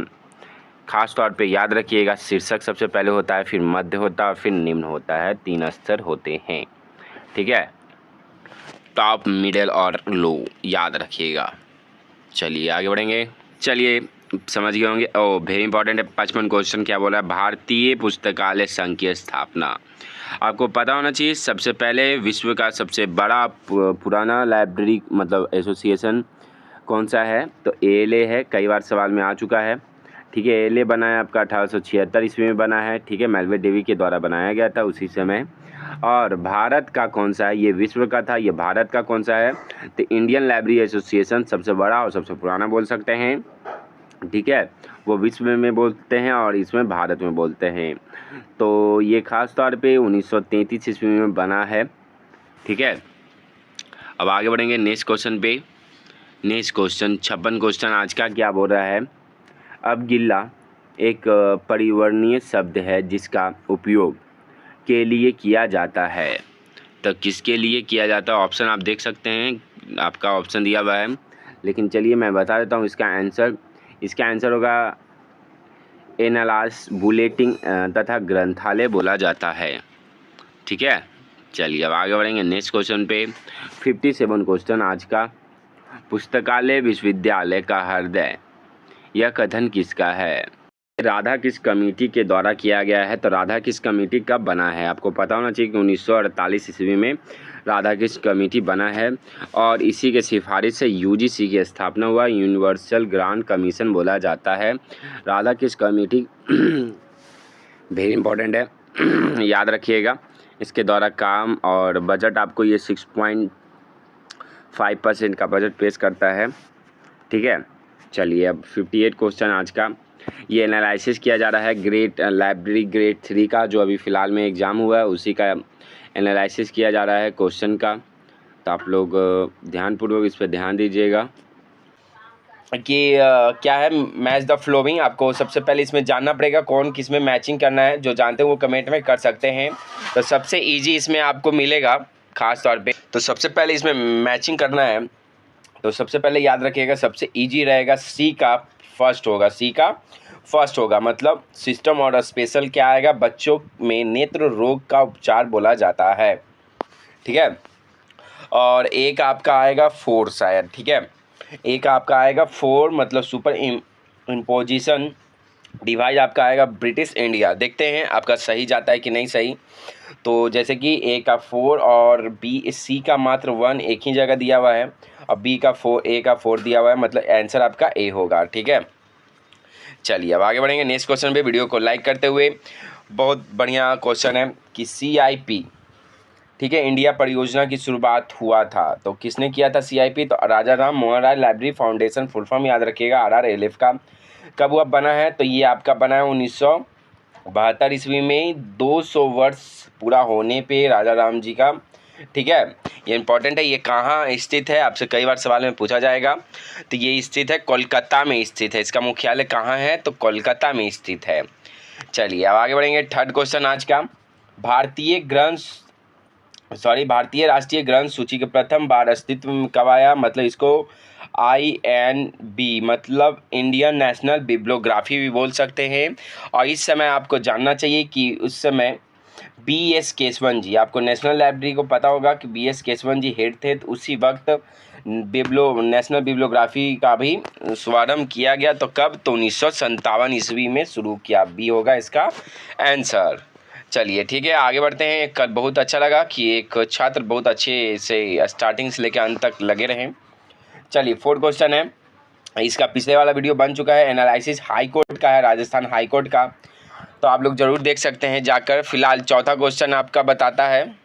खास तौर पे याद रखिएगा, शीर्षक सबसे पहले होता है, फिर मध्य होता है और फिर निम्न होता है, 3 स्तर होते हैं, ठीक है। टॉप, मिडिल और लो याद रखिएगा। चलिए आगे बढ़ेंगे। चलिए समझ गए होंगे। वेरी इंपॉर्टेंट है 55 क्वेश्चन, क्या बोला है? भारतीय पुस्तकालय संघ की स्थापना। आपको पता होना चाहिए, सबसे पहले विश्व का सबसे बड़ा पुराना लाइब्रेरी मतलब एसोसिएशन कौन सा है? तो ALA है, कई बार सवाल में आ चुका है, ठीक है। ALA बना है आपका 1876 ईस्वी में बना है, ठीक है, मेलवे डेवी के द्वारा बनाया गया था उसी समय। और भारत का कौन सा है? ये विश्व का था, ये भारत का कौन सा है? तो इंडियन लाइब्रेरी एसोसिएशन सबसे बड़ा और सबसे पुराना बोल सकते हैं, ठीक है। वो विश्व में बोलते हैं और इसमें भारत में बोलते हैं। तो ये खास तौर पे 1933 ईस्वी में बना है, ठीक है। अब आगे बढ़ेंगे नेक्स्ट क्वेश्चन पे। नेक्स्ट क्वेश्चन 56 क्वेश्चन आज का, क्या बोल रहा है? अब गिल्ला एक परिवर्णीय शब्द है जिसका उपयोग के लिए किया जाता है। तो किसके लिए किया जाता है? ऑप्शन आप देख सकते हैं, आपका ऑप्शन दिया हुआ है, लेकिन चलिए मैं बता देता हूँ इसका आंसर होगा एनालास, बुलेटिन तथा ग्रंथालय बोला जाता है, ठीक है। चलिए अब आगे बढ़ेंगे नेक्स्ट क्वेश्चन पे। 57 क्वेश्चन आज का, पुस्तकालय विश्वविद्यालय का हृदय, यह कथन किसका है? राधा किस कमेटी के द्वारा किया गया है? तो राधा किस कमेटी कब बना है? आपको पता होना चाहिए कि 1948 ईस्वी में राधा किस कमेटी बना है, और इसी के सिफारिश से UGC की स्थापना हुआ, यूनिवर्सल ग्रांट कमीशन बोला जाता है। राधा किस कमेटी वेरी इंपॉर्टेंट है याद रखिएगा, इसके द्वारा काम और बजट आपको ये 6.5% का बजट पेश करता है, ठीक है। चलिए अब 58 क्वेश्चन आज का ये एनालिसिस किया जा रहा है ग्रेड लाइब्रेरी ग्रेड 3 का, जो अभी फ़िलहाल में एग्ज़ाम हुआ है उसी का एनालिसिस किया जा रहा है क्वेश्चन का। तो आप लोग ध्यानपूर्वक इस पर ध्यान दीजिएगा कि क्या है मैच द फ्लोइंग। आपको सबसे पहले इसमें जानना पड़ेगा कौन किस में मैचिंग करना है। जो जानते हैं वो कमेंट में कर सकते हैं। तो सबसे इजी इसमें आपको मिलेगा खास तौर पे। तो सबसे पहले इसमें मैचिंग करना है तो सबसे पहले याद रखिएगा सबसे इजी रहेगा सी का फर्स्ट होगा। सी का फर्स्ट होगा मतलब सिस्टम और स्पेशल क्या आएगा, बच्चों में नेत्र रोग का उपचार बोला जाता है। ठीक है। और एक आपका आएगा 4 शायद। ठीक है। एक आपका आएगा 4 मतलब सुपर इम्पोजिशन डिवाइस आपका आएगा ब्रिटिश इंडिया। देखते हैं आपका सही जाता है कि नहीं सही। तो जैसे कि ए का 4 और बी सी का मात्र 1 एक ही जगह दिया हुआ है और बी का 4 ए का 4 दिया हुआ है, मतलब आंसर आपका ए होगा। ठीक है। चलिए अब आगे बढ़ेंगे नेक्स्ट क्वेश्चन पे। वीडियो को लाइक करते हुए, बहुत बढ़िया क्वेश्चन है कि CIP, ठीक है, इंडिया परियोजना की शुरुआत हुआ था तो किसने किया था CIP? तो राजा Ram Mohan Roy library foundation, full form याद रखिएगा RRLF का। कब हुआ बना है? तो ये आपका बना है 1972 ईस्वी में, 200 वर्ष पूरा होने पे राजा राम जी का। ठीक है। ये इंपॉर्टेंट है। ये कहाँ स्थित है आपसे कई बार सवाल में पूछा जाएगा। तो ये स्थित है कोलकाता में स्थित है। इसका मुख्यालय कहाँ है? तो कोलकाता में स्थित है। चलिए अब आगे बढ़ेंगे। थर्ड क्वेश्चन आज का, भारतीय राष्ट्रीय ग्रंथ सूची के प्रथम बार अस्तित्व में कब आया? मतलब इसको INB मतलब इंडियन नेशनल बिब्लियोग्राफी भी बोल सकते हैं। और इस समय आपको जानना चाहिए कि उस समय BS केशवन जी, आपको नेशनल लाइब्रेरी को पता होगा कि BS केशवन जी हेड थे। तो उसी वक्त नेशनल बिब्लियोग्राफी का भी शुभारंभ किया गया। तो कब? तो 1957 ईस्वी में शुरू किया। बी होगा इसका आंसर। चलिए ठीक है आगे बढ़ते हैं। कल बहुत अच्छा लगा कि एक छात्र बहुत अच्छे से स्टार्टिंग से लेकर अंत तक लगे रहें। चलिए फोर्थ क्वेश्चन है, इसका पिछले वाला वीडियो बन चुका है, एनालिसिस हाई कोर्ट का है, राजस्थान हाई कोर्ट का, तो आप लोग जरूर देख सकते हैं जाकर। फिलहाल चौथा क्वेश्चन आपका बताता है।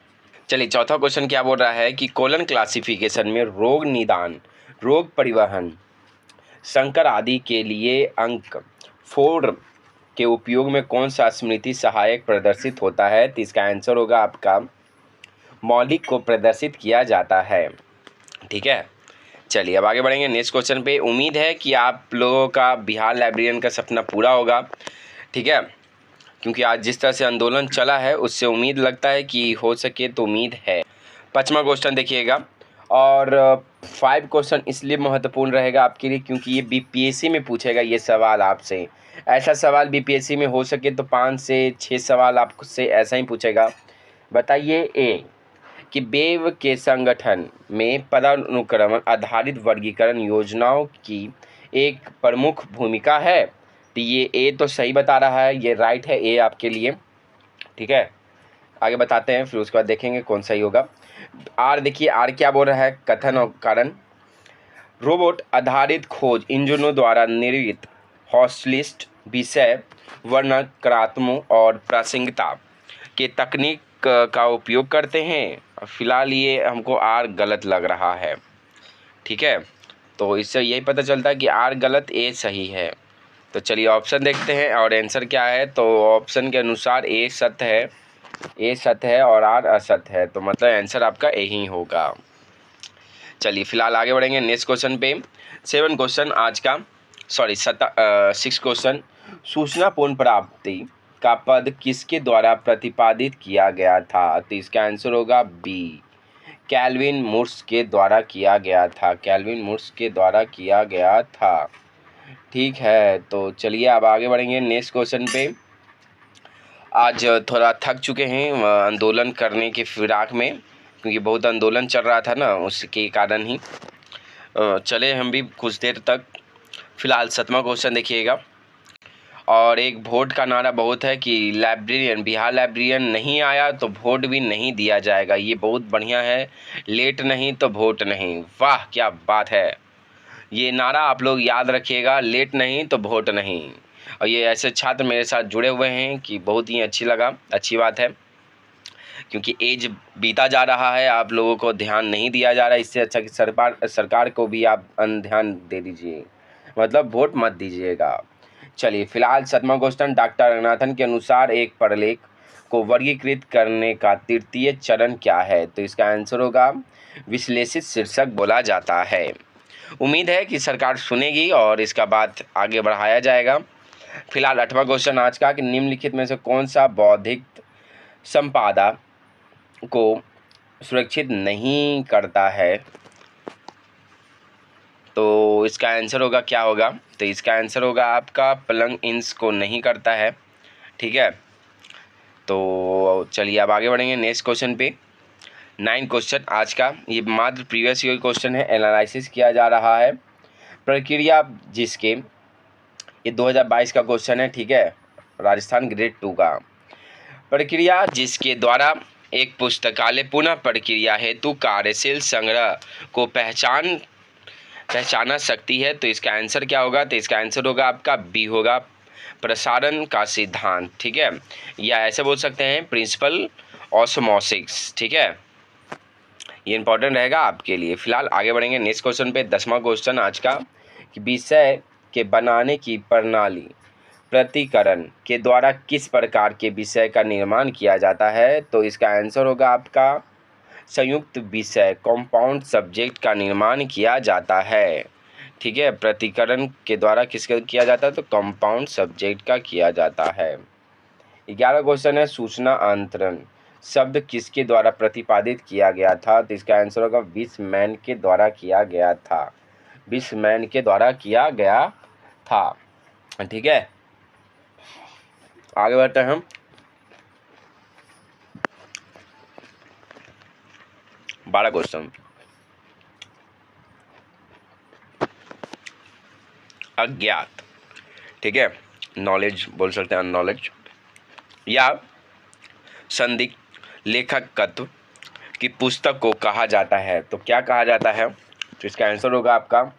चलिए चौथा क्वेश्चन क्या बोल रहा है कि कोलन क्लासिफिकेशन में रोग निदान, रोग परिवहन, संकर आदि के लिए अंक 4 के उपयोग में कौन सा स्मृति सहायक प्रदर्शित होता है? तो इसका आंसर होगा आपका मौलिक को प्रदर्शित किया जाता है। ठीक है। चलिए अब आगे बढ़ेंगे नेक्स्ट क्वेश्चन पे। उम्मीद है कि आप लोगों का बिहार लाइब्रेरियन का सपना पूरा होगा। ठीक है, क्योंकि आज जिस तरह से आंदोलन चला है उससे उम्मीद लगता है कि हो सके तो उम्मीद है। 5वां क्वेश्चन देखिएगा। और 5 क्वेश्चन इसलिए महत्वपूर्ण रहेगा आपके लिए क्योंकि ये BPSC में पूछेगा ये सवाल आपसे। ऐसा सवाल BPSC में हो सके तो 5 से 6 सवाल आपसे ऐसा ही पूछेगा। बताइए ए कि वेब के संगठन में पदानुक्रम आधारित वर्गीकरण योजनाओं की एक प्रमुख भूमिका है। तो ये ए तो सही बता रहा है, ये राइट है ए आपके लिए। ठीक है, आगे बताते हैं फिर उसके बाद देखेंगे कौन सही होगा। आर देखिए, आर क्या बोल रहा है? कथन और कारण। रोबोट आधारित खोज इंजनों द्वारा निर्मित हॉटलिस्ट विषय वर्णनात्मक और प्रासंगिकता के तकनीक का उपयोग करते हैं। फिलहाल ये हमको आर गलत लग रहा है। ठीक है, तो इससे यही पता चलता है कि आर गलत ए सही है। तो चलिए ऑप्शन देखते हैं और आंसर क्या है। तो ऑप्शन के अनुसार ए सत्य है और आर असत्य है, तो मतलब आंसर आपका ए ही होगा। चलिए फिलहाल आगे बढ़ेंगे नेक्स्ट क्वेश्चन पे। 7 क्वेश्चन आज का, 6 क्वेश्चन। सूचना पूर्ण प्राप्ति का पद किसके द्वारा प्रतिपादित किया गया था? तो इसका आंसर होगा बी, कैल्विन मुर्स के द्वारा किया गया था। कैल्विन मुर्स के द्वारा किया गया था। ठीक है, तो चलिए अब आगे बढ़ेंगे नेक्स्ट क्वेश्चन पे। आज थोड़ा थक चुके हैं आंदोलन करने के फिराक में, क्योंकि बहुत आंदोलन चल रहा था ना, उसके कारण ही चले हम भी कुछ देर तक। फिलहाल 7वां क्वेश्चन देखिएगा। और एक वोट का नारा बहुत है कि बिहार लाइब्रेरियन नहीं आया तो वोट भी नहीं दिया जाएगा। ये बहुत बढ़िया है, लेट नहीं तो वोट नहीं। वाह क्या बात है, ये नारा आप लोग याद रखिएगा, लेट नहीं तो वोट नहीं। और ये ऐसे छात्र मेरे साथ जुड़े हुए हैं कि बहुत ही अच्छी बात है क्योंकि एज बीता जा रहा है, आप लोगों को ध्यान नहीं दिया जा रहा है। इससे अच्छा कि सरकार को भी आप ध्यान दे दीजिए, मतलब वोट मत दीजिएगा। चलिए फिलहाल 7वां क्वेश्चन, डॉक्टर रंगनाथन के अनुसार एक प्रलेख को वर्गीकृत करने का तृतीय चरण क्या है? तो इसका आंसर होगा विश्लेषित शीर्षक बोला जाता है। उम्मीद है कि सरकार सुनेगी और इसका बात आगे बढ़ाया जाएगा। फिलहाल 8वां क्वेश्चन आज का, कि निम्नलिखित में से कौन सा बौद्धिक संपदा को सुरक्षित नहीं करता है? तो इसका आंसर होगा, क्या होगा? तो इसका आंसर होगा आपका प्लग इन्स को नहीं करता है। ठीक है, तो चलिए अब आगे बढ़ेंगे नेक्स्ट क्वेश्चन पे। 9 क्वेश्चन आज का, ये मात्र प्रीवियस ईयर क्वेश्चन है, एनालिसिस किया जा रहा है। प्रक्रिया जिसके, ये 2022 का क्वेश्चन है। ठीक है, राजस्थान ग्रेड 2 का। प्रक्रिया जिसके द्वारा एक पुस्तकालय पुनः प्रक्रिया हेतु कार्यशील संग्रह को पहचाना सकती है। तो इसका आंसर क्या होगा? तो इसका आंसर होगा आपका बी होगा, प्रसारण का सिद्धांत। ठीक है, या ऐसे बोल सकते हैं प्रिंसिपल ऑस्मोसिस। ठीक है, ये इंपॉर्टेंट रहेगा आपके लिए। फिलहाल आगे बढ़ेंगे नेक्स्ट क्वेश्चन पे। 10वां क्वेश्चन आज का, कि विषय के बनाने की प्रणाली प्रतिकरण के द्वारा किस प्रकार के विषय का निर्माण किया जाता है? तो इसका आंसर होगा आपका संयुक्त विषय, कंपाउंड सब्जेक्ट का निर्माण किया जाता है। ठीक है, प्रतिकरण के द्वारा किसका किया जाता है? तो कंपाउंड सब्जेक्ट का किया जाता है। 11 क्वेश्चन है, सूचना अंतरण शब्द किसके द्वारा प्रतिपादित किया गया था? तो इसका आंसर होगा विस्मैन के द्वारा किया गया था। विस्मैन के द्वारा किया गया था। ठीक है, आगे बढ़ते हैं हम। 12 क्वेश्चन, अज्ञात। ठीक है, नॉलेज बोल सकते हैं, नॉलेज या संदिग्ध लेखकत्व की पुस्तक को कहा जाता है। तो क्या कहा जाता है? तो इसका आंसर होगा आपका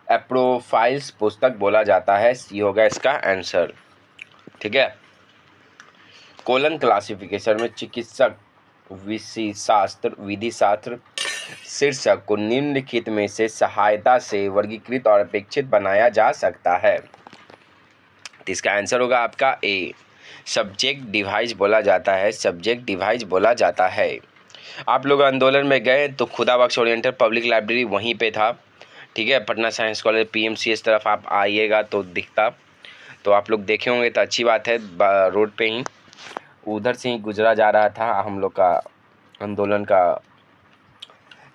एप्रोफाइल्स पुस्तक बोला जाता है। सी होगा इसका आंसर। ठीक है, कोलन क्लासिफिकेशन में चिकित्सक विधि शास्त्र शीर्षक को निम्नलिखित में से सहायता से वर्गीकृत और अपेक्षित बनाया जा सकता है। तो इसका आंसर होगा आपका ए, सब्जेक्ट डिवाइस बोला जाता है। सब्जेक्ट डिवाइस बोला जाता है। आप लोग आंदोलन में गए तो खुदा बख्श ओरिएंटल पब्लिक लाइब्रेरी वहीं पे था। ठीक है, पटना साइंस कॉलेज PMCS तरफ आप आइएगा तो दिखता, तो आप लोग देखे होंगे तो अच्छी बात है। रोड पे ही उधर से ही गुजरा जा रहा था हम लोग का आंदोलन का।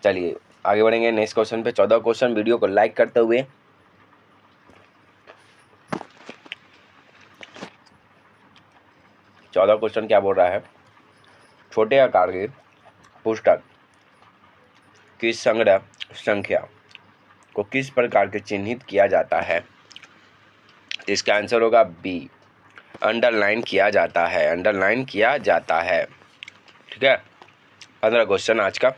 चलिए आगे बढ़ेंगे नेक्स्ट क्वेश्चन पे। 14 क्वेश्चन, वीडियो को लाइक करते हुए। चौदह क्वेश्चन क्या बोल रहा है? छोटे आकार की पुस्तक की संग्रह संख्या को किस प्रकार के चिन्हित किया जाता है? इसका आंसर होगा बी, अंडरलाइन किया जाता है। अंडरलाइन किया जाता है। ठीक है, 15 क्वेश्चन आज का,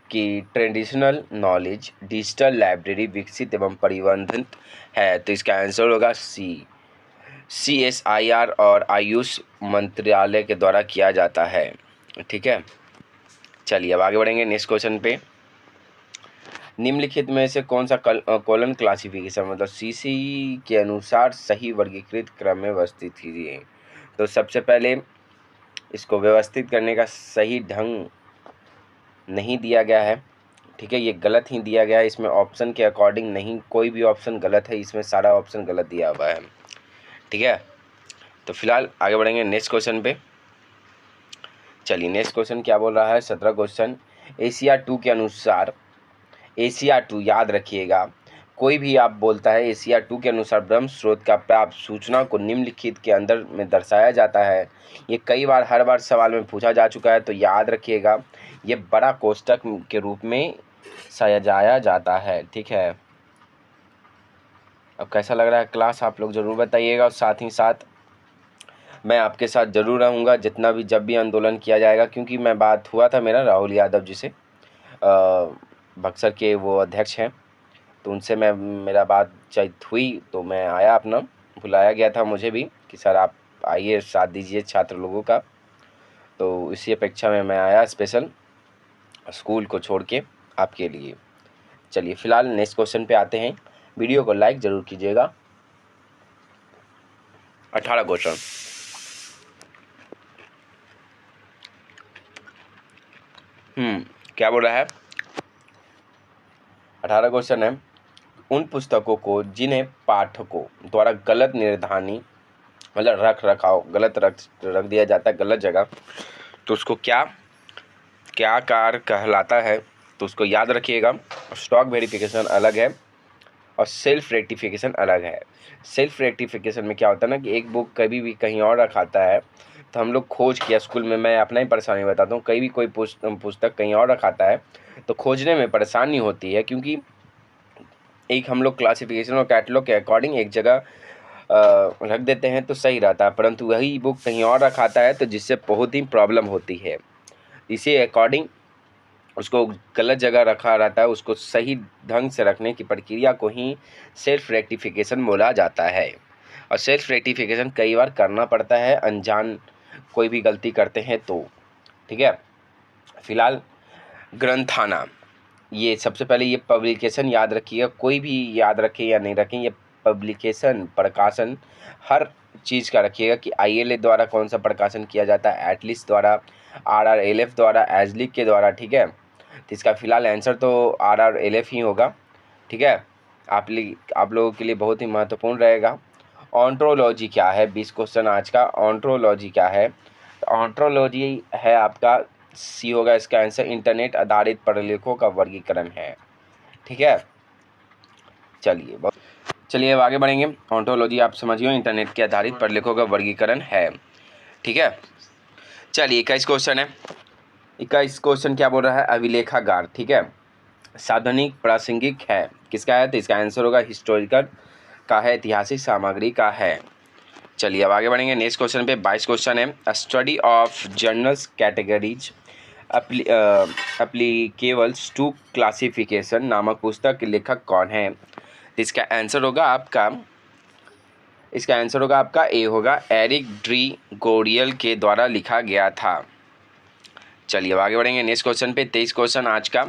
कि ट्रेडिशनल नॉलेज डिजिटल लाइब्रेरी विकसित एवं प्रबंधित है। तो इसका आंसर होगा सी, CSIR और आयुष मंत्रालय के द्वारा किया जाता है। ठीक है, चलिए अब आगे बढ़ेंगे नेक्स्ट क्वेश्चन पे। निम्नलिखित में से कौन सा कोलन क्लासिफिकेशन मतलब CC के अनुसार सही वर्गीकृत क्रम में व्यवस्थित कीजिए? तो सबसे पहले इसको व्यवस्थित करने का सही ढंग नहीं दिया गया है। ठीक है, ये गलत ही दिया गया है। इसमें ऑप्शन के अकॉर्डिंग नहीं, कोई भी ऑप्शन गलत है, इसमें सारा ऑप्शन गलत दिया हुआ है। ठीक है, तो फिलहाल आगे बढ़ेंगे नेक्स्ट क्वेश्चन पे। चलिए नेक्स्ट क्वेश्चन क्या बोल रहा है? 17 क्वेश्चन, एशिया 2 के अनुसार, एशिया 2 याद रखिएगा, कोई भी आप बोलता है एशिया 2 के अनुसार ब्रह्म स्रोत का प्राप्त सूचना को निम्नलिखित के अंदर में दर्शाया जाता है। ये कई बार हर बार सवाल में पूछा जा चुका है, तो याद रखिएगा ये बड़ा कोष्टक के रूप में सजाया जाता है। ठीक है, अब कैसा लग रहा है क्लास आप लोग ज़रूर बताइएगा, और साथ ही साथ मैं आपके साथ ज़रूर रहूँगा जितना भी जब भी आंदोलन किया जाएगा, क्योंकि मैं बात हुआ था मेरा राहुल यादव जी से, बक्सर के वो अध्यक्ष हैं, तो उनसे मेरा बातचीत हुई, तो मैं आया, अपना बुलाया गया था मुझे भी कि सर आप आइए साथ दीजिए छात्र लोगों का। तो इसी अपेक्षा में मैं आया स्पेशल स्कूल को छोड़ के आपके लिए। चलिए फिलहाल नेक्स्ट क्वेश्चन पे आते हैं। वीडियो को लाइक ज़रूर कीजिएगा। 18 क्वेश्चन। क्या बोल रहा है? 18 क्वेश्चन है, उन पुस्तकों को जिन्हें पाठकों द्वारा गलत निर्धारणी मतलब गलत रख दिया जाता है गलत जगह, तो उसको क्या क्या कार कहलाता है? तो उसको याद रखिएगा। स्टॉक वेरिफिकेशन अलग है और सेल्फ रेक्टिफिकेशन अलग है। सेल्फ रेक्टिफिकेशन में क्या होता है ना कि एक बुक कभी भी कहीं और रखाता है, तो हम लोग खोज किया स्कूल में, मैं अपना ही परेशानी बताता हूँ, कहीं भी कोई पुस्तक कहीं और रखाता है तो खोजने में परेशानी होती है, क्योंकि एक हम लोग क्लासिफिकेशन और कैटलॉग के अकॉर्डिंग एक जगह रख देते हैं तो सही रहता है, परंतु वही बुक कहीं और रखाता है तो जिससे बहुत ही प्रॉब्लम होती है। इसी अकॉर्डिंग उसको गलत जगह रखा रहता है, उसको सही ढंग से रखने की प्रक्रिया को ही सेल्फ रेक्टिफिकेशन बोला जाता है। और सेल्फ रेक्टिफिकेशन कई बार करना पड़ता है, अनजान कोई भी गलती करते हैं तो। ठीक है, फिलहाल ग्रंथाना, ये सबसे पहले ये पब्लिकेशन याद रखिएगा, कोई भी याद रखें या नहीं रखें, ये पब्लिकेशन प्रकाशन हर चीज़ का रखिएगा कि ILA द्वारा कौन सा प्रकाशन किया जाता है, एटलिस्ट द्वारा, RRLF द्वारा, एजलिक के द्वारा। ठीक है, तो इसका फिलहाल आंसर तो RRLF ही होगा। ठीक है, आप लोगों के लिए बहुत ही महत्वपूर्ण रहेगा। ऑन्ट्रोलॉजी क्या है? 20 क्वेश्चन आज का। ऑन्ट्रोलॉजी क्या है? ऑन्ट्रोलॉजी है आपका सी होगा इसका आंसर, इंटरनेट आधारित प्रलेखों का वर्गीकरण है। ठीक है, चलिए अब आगे बढ़ेंगे। ऑन्टोलॉजी आप समझिए इंटरनेट के आधारित प्रलेखों का वर्गीकरण है। ठीक है, चलिए 21 क्वेश्चन है। 21 क्वेश्चन क्या बोल रहा है? अभिलेखागार। ठीक है, साधनिक प्रासंगिक है, किसका है? तो इसका आंसर होगा हिस्टोरिकल का है, ऐतिहासिक सामग्री का है। चलिए अब आगे बढ़ेंगे नेक्स्ट क्वेश्चन पे। 22 क्वेश्चन है, study of journals categories applicables to classification नामक पुस्तक के लेखक कौन है? इसका आंसर होगा आपका ए होगा, एरिक डी गोरियल के द्वारा लिखा गया था। चलिए अब आगे बढ़ेंगे नेक्स्ट क्वेश्चन पे। 23 क्वेश्चन आज का,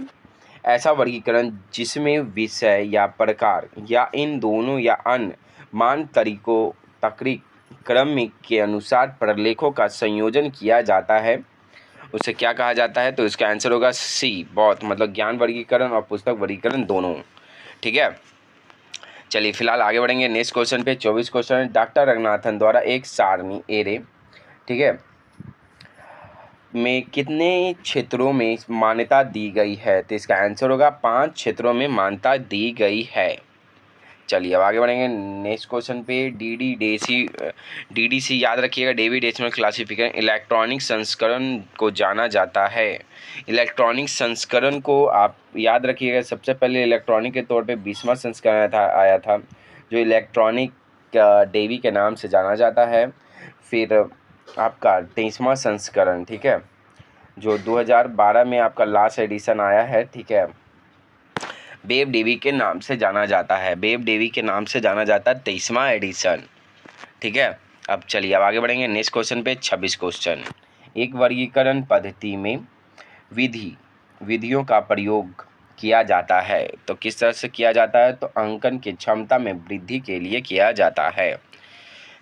ऐसा वर्गीकरण जिसमें विषय या प्रकार या इन दोनों या अन्य मान तरीकों तकरीक क्रम के अनुसार प्रलेखों का संयोजन किया जाता है, उसे क्या कहा जाता है? तो इसका आंसर होगा सी, बहुत मतलब ज्ञान वर्गीकरण और पुस्तक वर्गीकरण दोनों। ठीक है, चलिए फिलहाल आगे बढ़ेंगे नेक्स्ट क्वेश्चन पे। 24 क्वेश्चन, डॉक्टर रंगनाथन द्वारा एक सारणी एरे, ठीक है, में कितने क्षेत्रों में मान्यता दी गई है? तो इसका आंसर होगा 5 क्षेत्रों में मान्यता दी गई है। चलिए अब आगे बढ़ेंगे नेक्स्ट क्वेश्चन पे। DDC याद रखिएगा, डेवी डेसिमल क्लासिफिकेशन इलेक्ट्रॉनिक संस्करण को जाना जाता है। इलेक्ट्रॉनिक संस्करण को आप याद रखिएगा, सबसे पहले इलेक्ट्रॉनिक के तौर पे 20वां संस्करण आया था जो इलेक्ट्रॉनिक डेवी के नाम से जाना जाता है। फिर आपका 23वां संस्करण, ठीक है, जो 2012 में आपका लास्ट एडिशन आया है, ठीक है, बेब डेवी के नाम से जाना जाता है। 23वां एडिशन। ठीक है, अब चलिए अब आगे बढ़ेंगे नेक्स्ट क्वेश्चन पे। 26 क्वेश्चन, एक वर्गीकरण पद्धति में विधियों का प्रयोग किया जाता है, तो किस तरह से किया जाता है? तो अंकन की क्षमता में वृद्धि के लिए किया जाता है।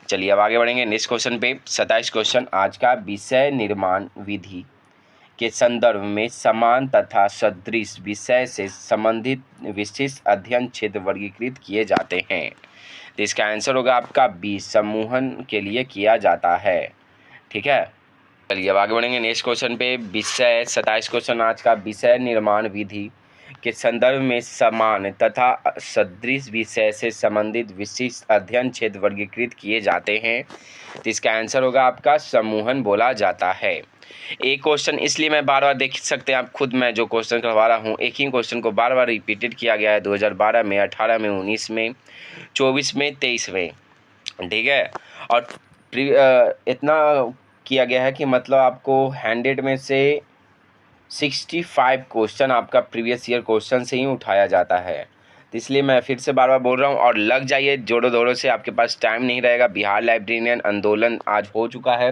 चलिए अब आगे बढ़ेंगे नेक्स्ट क्वेश्चन पे। 27 क्वेश्चन आज का, विषय निर्माण विधि के संदर्भ में समान तथा सदृश विषय से संबंधित विशिष्ट अध्ययन क्षेत्र वर्गीकृत किए जाते हैं। तो इसका आंसर होगा आपका बी, समूहन के लिए किया जाता है। ठीक है, चलिए अब आगे बढ़ेंगे नेक्स्ट क्वेश्चन पे। 27 क्वेश्चन आज का, विषय निर्माण विधि के संदर्भ में समान तथा सदृश विषय से संबंधित विशिष्ट अध्ययन क्षेत्र वर्गीकृत किए जाते हैं। तो इसका आंसर होगा आपका समूहन बोला जाता है। एक क्वेश्चन इसलिए मैं बार बार देख सकते हैं आप खुद, मैं जो क्वेश्चन करवा रहा हूँ एक ही क्वेश्चन को बार बार रिपीटेड किया गया है 2012 में, 18 में, 19 में, 24 में, 23 में। ठीक है, और इतना किया गया है कि मतलब आपको 100 में से 65 क्वेश्चन आपका प्रीवियस ईयर क्वेश्चन से ही उठाया जाता है। तो इसलिए मैं फिर से बार बार बोल रहा हूँ, और लग जाइए जोड़ों से, आपके पास टाइम नहीं रहेगा। बिहार लाइब्रेरियन आंदोलन आज हो चुका है,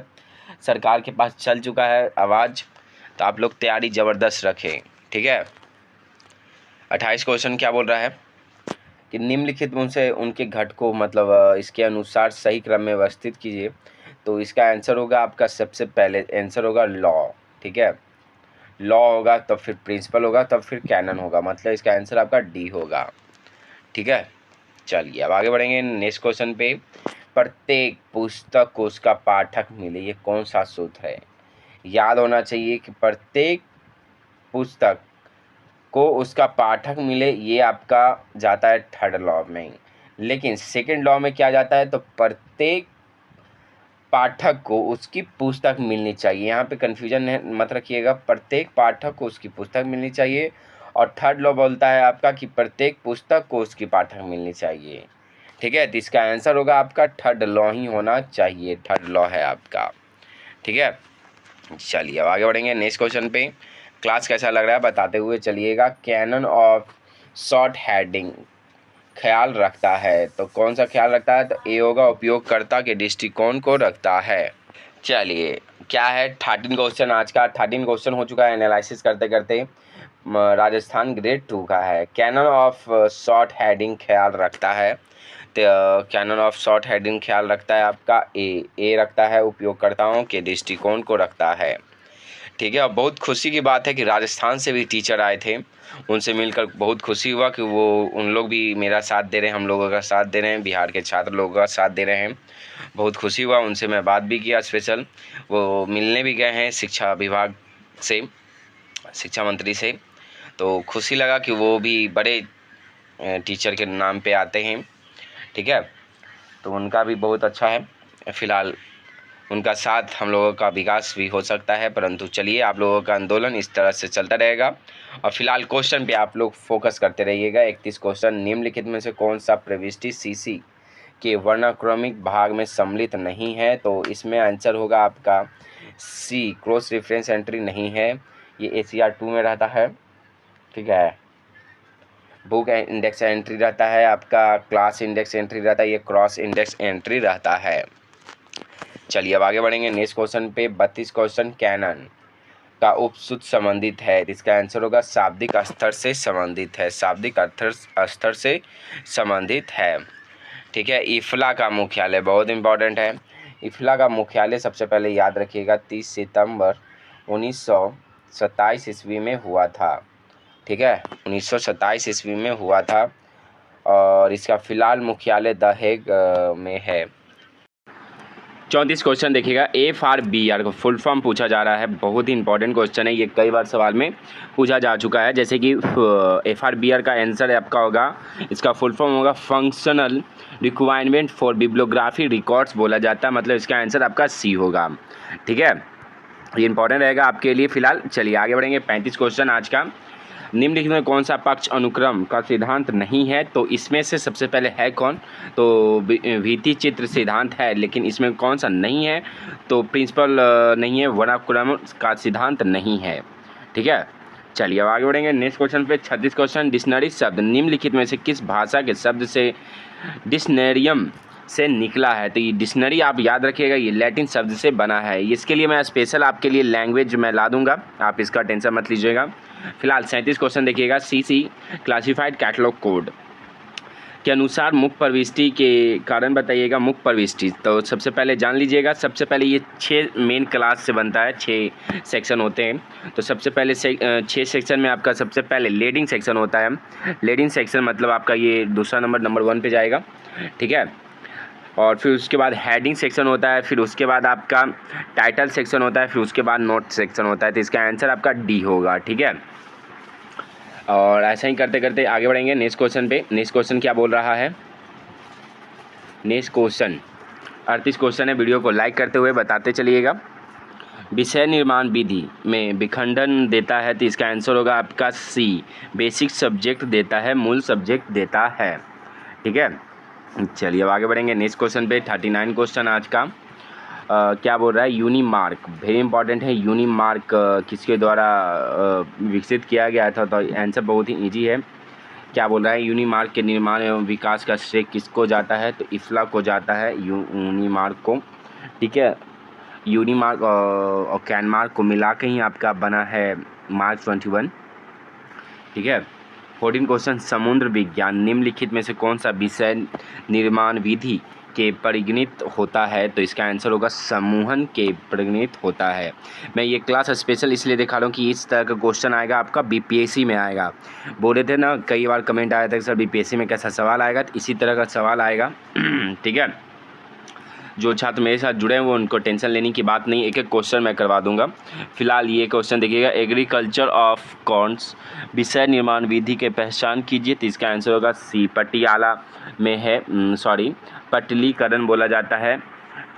सरकार के पास चल चुका है आवाज़, तो आप लोग तैयारी ज़बरदस्त रखें, ठीक है। 28 क्वेश्चन क्या बोल रहा है कि निम्नलिखित में से उनके घटकों मतलब इसके अनुसार सही क्रम में व्यवस्थित कीजिए। तो इसका आंसर होगा आपका, सबसे पहले आंसर होगा लॉ, ठीक है। लॉ होगा तब फिर प्रिंसिपल होगा तब फिर कैनन होगा, मतलब इसका आंसर आपका डी होगा, ठीक है। चलिए अब आगे बढ़ेंगे नेक्स्ट क्वेश्चन पे। प्रत्येक पुस्तक को उसका पाठक मिले, ये कौन सा सूत्र है? याद होना चाहिए कि प्रत्येक पुस्तक को उसका पाठक मिले, ये आपका जाता है थर्ड लॉ में। लेकिन सेकंड लॉ में क्या जाता है, तो प्रत्येक पाठक को उसकी पुस्तक मिलनी चाहिए। यहाँ पे कन्फ्यूजन मत रखिएगा, प्रत्येक पाठक को उसकी पुस्तक मिलनी चाहिए। और थर्ड लॉ बोलता है आपका कि प्रत्येक पुस्तक को उसकी पाठक मिलनी चाहिए, ठीक है। तो इसका आंसर होगा आपका थर्ड लॉ ही होना चाहिए, थर्ड लॉ है आपका, ठीक है। चलिए अब आगे बढ़ेंगे नेक्स्ट क्वेश्चन पे। क्लास कैसा लग रहा है बताते हुए चलिएगा। कैनन ऑफ शॉर्ट हेडिंग ख्याल रखता है, तो कौन सा ख्याल रखता है? तो ए होगा, उपयोगकर्ता के दृष्टिकोण को रखता है। चलिए क्या है 13 क्वेश्चन, आज का 13 क्वेश्चन हो चुका है एनालिसिस करते करते। राजस्थान ग्रेड 2 का है। कैनन ऑफ शॉर्ट हेडिंग ख्याल रखता है, तो कैनन ऑफ शॉर्ट हेडिंग ख्याल रखता है आपका ए रखता है, उपयोगकर्ताओं के दृष्टिकोण को रखता है, ठीक है। और बहुत खुशी की बात है कि राजस्थान से भी टीचर आए थे, उनसे मिलकर बहुत खुशी हुआ कि वो उन लोग भी मेरा साथ दे रहे हैं, हम लोगों का साथ दे रहे हैं, बिहार के छात्र लोगों का साथ दे रहे हैं। बहुत खुशी हुआ, उनसे मैं बात भी किया स्पेशल, वो मिलने भी गए हैं शिक्षा विभाग से, शिक्षा मंत्री से। तो खुशी लगा कि वो भी बड़े टीचर के नाम पे आते हैं, ठीक है। तो उनका भी बहुत अच्छा है, फ़िलहाल उनका साथ हम लोगों का विकास भी हो सकता है। परंतु चलिए, आप लोगों का आंदोलन इस तरह से चलता रहेगा। और फिलहाल क्वेश्चन पे आप लोग फोकस करते रहिएगा। 31 क्वेश्चन, निम्नलिखित में से कौन सा प्रविष्टि सीसी के वर्णाक्रमिक भाग में सम्मिलित नहीं है? तो इसमें आंसर होगा आपका सी, क्रॉस रेफरेंस एंट्री नहीं है, ये ACR 2 में रहता है, ठीक है। बुक इंडेक्स एंट्री रहता है आपका, क्लास इंडेक्स एंट्री रहता है, ये क्रॉस इंडेक्स एंट्री रहता है। चलिए अब आगे बढ़ेंगे नेक्स्ट क्वेश्चन पे। 32 क्वेश्चन, कैनन का उपसूत्र संबंधित है, इसका आंसर होगा शाब्दिक स्तर से संबंधित है, शाब्दिक स्तर से संबंधित है, ठीक है। इफ्ला का मुख्यालय बहुत इंपॉर्टेंट है। इफ्ला का मुख्यालय सबसे पहले याद रखिएगा 30 सितंबर 1927 ईस्वी में हुआ था, ठीक है, 1927 ईस्वी में हुआ था। और इसका फिलहाल मुख्यालय द हेग में है। 34 क्वेश्चन देखिएगा। FRBR का फुल फॉर्म पूछा जा रहा है, बहुत ही इंपॉर्टेंट क्वेश्चन है, ये कई बार सवाल में पूछा जा चुका है। जैसे कि FRBR का आंसर आपका होगा, इसका फुल फॉर्म होगा functional requirement for bibliography records बोला जाता है, मतलब इसका आंसर आपका सी होगा, ठीक है। ये इंपॉर्टेंट रहेगा आपके लिए फिलहाल। चलिए आगे बढ़ेंगे। 35 क्वेश्चन आज का। निम्नलिखित में कौन सा पक्ष अनुक्रम का सिद्धांत नहीं है? तो इसमें से सबसे पहले है कौन? तो भित्ति चित्र सिद्धांत है, लेकिन इसमें कौन सा नहीं है? तो प्रिंसिपल नहीं है, वर्णानुक्रम का सिद्धांत नहीं है, ठीक है। चलिए अब आगे बढ़ेंगे नेक्स्ट क्वेश्चन पे। 36 क्वेश्चन, डिक्शनरी शब्द निम्नलिखित में से किस भाषा के शब्द से डिक्शनरियम से निकला है? तो ये डिक्शनरी आप याद रखिएगा, ये लैटिन शब्द से बना है। इसके लिए मैं स्पेशल आपके लिए लैंग्वेज मैं ला दूंगा, आप इसका टेंशन मत लीजिएगा। फिलहाल 37 क्वेश्चन देखिएगा। CC क्लासिफाइड कैटलॉग कोड के अनुसार मुख्य प्रविष्टि के कारण बताइएगा। मुख्य प्रविष्टि तो सबसे पहले जान लीजिएगा, सबसे पहले ये 6 मेन क्लास से बनता है, 6 सेक्शन होते हैं। तो सबसे पहले 6 सेक्शन में आपका सबसे पहले लीडिंग सेक्शन होता है। लीडिंग सेक्शन मतलब आपका ये दूसरा नंबर 1 पे जाएगा, ठीक है। और फिर उसके बाद हेडिंग सेक्शन होता है, फिर उसके बाद आपका टाइटल सेक्शन होता है, फिर उसके बाद नोट सेक्शन होता है। तो इसका आंसर आपका डी होगा, ठीक है। और ऐसा ही करते करते आगे बढ़ेंगे नेक्स्ट क्वेश्चन पे। नेक्स्ट क्वेश्चन क्या बोल रहा है? नेक्स्ट क्वेश्चन 38 क्वेश्चन है, वीडियो को लाइक करते हुए बताते चलिएगा। विषय निर्माण विधि में विखंडन देता है, तो इसका आंसर होगा आपका सी, बेसिक सब्जेक्ट देता है, मूल सब्जेक्ट देता है, ठीक है। चलिए अब आगे बढ़ेंगे नेक्स्ट क्वेश्चन पे। 39 क्वेश्चन आज का। क्या बोल रहा है? यूनिमार्क वेरी इंपॉर्टेंट है। यूनिमार्क किसके द्वारा विकसित किया गया था? तो आंसर बहुत ही इजी है। क्या बोल रहा है? यूनिमार्क के निर्माण एवं विकास का श्रेय किसको जाता है? तो इफ्ला को जाता है, यूनिमार्क को, ठीक है। यूनिमार्क और कैनमार्क को मिला के ही आपका बना है मार्क 21। ठीक है। 14 क्वेश्चन, समुद्र विज्ञान निम्नलिखित में से कौन सा विषय निर्माण विधि के परिगणित होता है? तो इसका आंसर होगा समूहन के परिगणित होता है। मैं ये क्लास स्पेशल इसलिए दिखा रहा हूँ कि इस तरह का क्वेश्चन आएगा आपका बीपीएससी में आएगा। बोले थे ना, कई बार कमेंट आया था कि सर बीपीएससी में कैसा सवाल आएगा, तो इसी तरह का सवाल आएगा। ठीक है। जो छात्र मेरे साथ जुड़े हैं वो उनको टेंशन लेने की बात नहीं, एक एक क्वेश्चन मैं करवा दूंगा। फिलहाल ये क्वेश्चन देखिएगा, एग्रीकल्चर ऑफ कॉर्न्स विषय निर्माण विधि के पहचान कीजिए। तो इसका आंसर होगा सी, पटियाला में है, पटलीकरण बोला जाता है।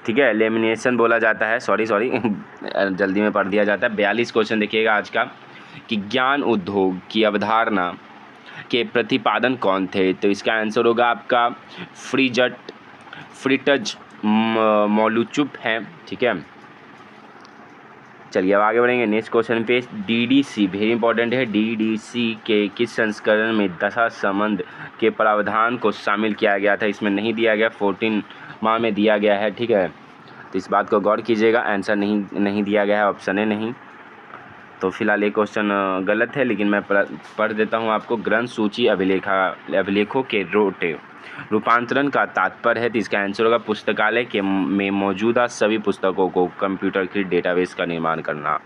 ठीक है, लेमिनेशन बोला जाता है, सॉरी जल्दी में पढ़ दिया जाता है। 42 क्वेश्चन देखिएगा आज का, कि ज्ञान उद्योग की अवधारणा के प्रतिपादन कौन थे? तो इसका आंसर होगा आपका फ्रिटज मॉलुचुप है। ठीक है, चलिए अब आगे बढ़ेंगे नेक्स्ट क्वेश्चन पे। डीडीसी वेरी इंपॉर्टेंट है। डीडीसी के किस संस्करण में दशा संबंध के प्रावधान को शामिल किया गया था? इसमें नहीं दिया गया, 14 माह में दिया गया है। ठीक है, तो इस बात को गौर कीजिएगा, आंसर नहीं दिया गया है, ऑप्शन है नहीं। तो फिलहाल ये क्वेश्चन गलत है, लेकिन मैं पढ़ देता हूँ आपको। ग्रंथ सूची अभिलेखों के रूपांतरण का तात्पर्य है। तो इसका आंसर होगा पुस्तकालय के में मौजूदा सभी पुस्तकों को कंप्यूटरकृत डेटाबेस का निर्माण करना।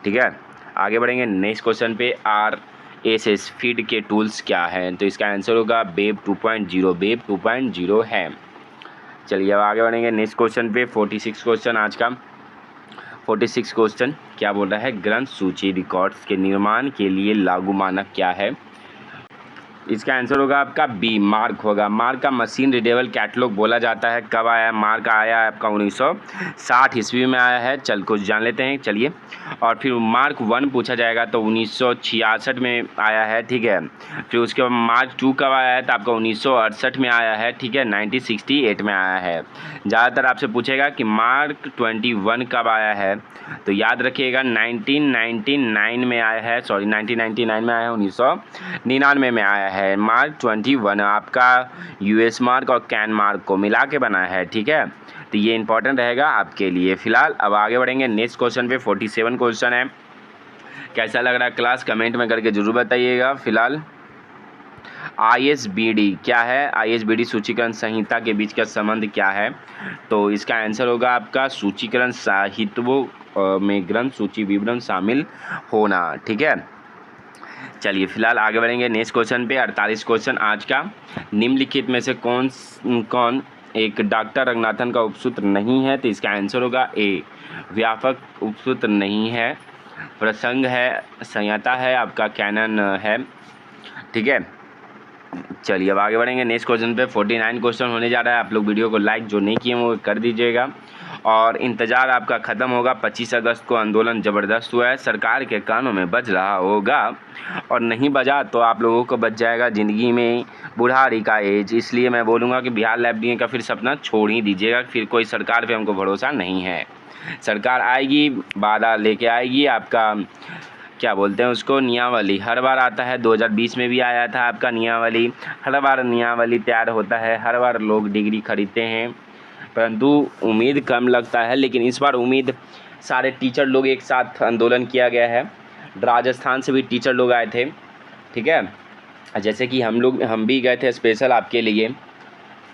ठीक है, आगे बढ़ेंगे नेक्स्ट क्वेश्चन पे। RSS फीड के टूल्स क्या हैं? तो इसका आंसर होगा वेब 2.0, वेब 2.0 है। चलिए अब आगे बढ़ेंगे नेक्स्ट क्वेश्चन पे। 46 क्वेश्चन आज का। 46 क्वेश्चन क्या बोल रहा है? ग्रंथ सूची रिकॉर्ड्स के निर्माण के लिए लागू मानक क्या है? इसका आंसर होगा आपका बी, मार्क होगा। मार्क का मशीन रीडेबल कैटलॉग बोला जाता है। कब आया मार्क? आया है आपका 1960 ईस्वी में आया है। चल कुछ जान लेते हैं, चलिए। और फिर मार्क 1 पूछा जाएगा तो 1966 में आया है। ठीक है, फिर उसके बाद मार्क 2 कब आया है? तो आपका 1968 में आया है। ठीक है, 1968 में आया है। ज़्यादातर आपसे पूछेगा कि मार्क 21 कब आया है, तो याद रखिएगा 1999 में आया है, 1999 में आया है, 1999 में आया है। मार्क 21 आपका यूएस मार्क और कैन मार्क को मिला के बना है। ठीक है, तो ये इंपॉर्टेंट रहेगा आपके लिए। फिलहाल अब आगे बढ़ेंगे नेक्स्ट क्वेश्चन पे। 47 क्वेश्चन है। कैसा लग रहा है क्लास, कमेंट में करके जरूर बताइएगा। फिलहाल ISBD क्या है? ISBD सूचीकरण संहिता के बीच का संबंध क्या है? तो इसका आंसर होगा आपका सूचीकरण साहित्यों में ग्रंथ सूची विवरण शामिल होना। ठीक है, चलिए फिलहाल आगे बढ़ेंगे नेक्स्ट क्वेश्चन पे। 48 क्वेश्चन आज का। निम्नलिखित में से कौन एक डॉक्टर रंगनाथन का उपसूत्र नहीं है? तो इसका आंसर होगा ए, व्यापक उपसूत्र नहीं है, प्रसंग है, संहिता है, आपका कैनन है। ठीक है, चलिए अब आगे बढ़ेंगे नेक्स्ट क्वेश्चन पे। 49 क्वेश्चन होने जा रहा है। आप लोग वीडियो को लाइक जो नहीं किए वो कर दीजिएगा। और इंतज़ार आपका ख़त्म होगा। 25 अगस्त को आंदोलन ज़बरदस्त हुआ है, सरकार के कानों में बज रहा होगा, और नहीं बजा तो आप लोगों को बच जाएगा ज़िंदगी में बुढ़ारी का एज। इसलिए मैं बोलूँगा कि बिहार लाइब्रेरी का फिर सपना छोड़ ही दीजिएगा। फिर कोई सरकार पे हमको भरोसा नहीं है। सरकार आएगी, वादा लेके आएगी, आपका क्या बोलते हैं उसको, नियमावली हर बार आता है। 2020 में भी आया था आपका नियमावली। हर बार नियमावली तैयार होता है, हर बार लोग डिग्री खरीदते हैं, परंतु उम्मीद कम लगता है। लेकिन इस बार उम्मीद, सारे टीचर लोग एक साथ आंदोलन किया गया है। राजस्थान से भी टीचर लोग आए थे। ठीक है, जैसे कि हम भी गए थे स्पेशल आपके लिए,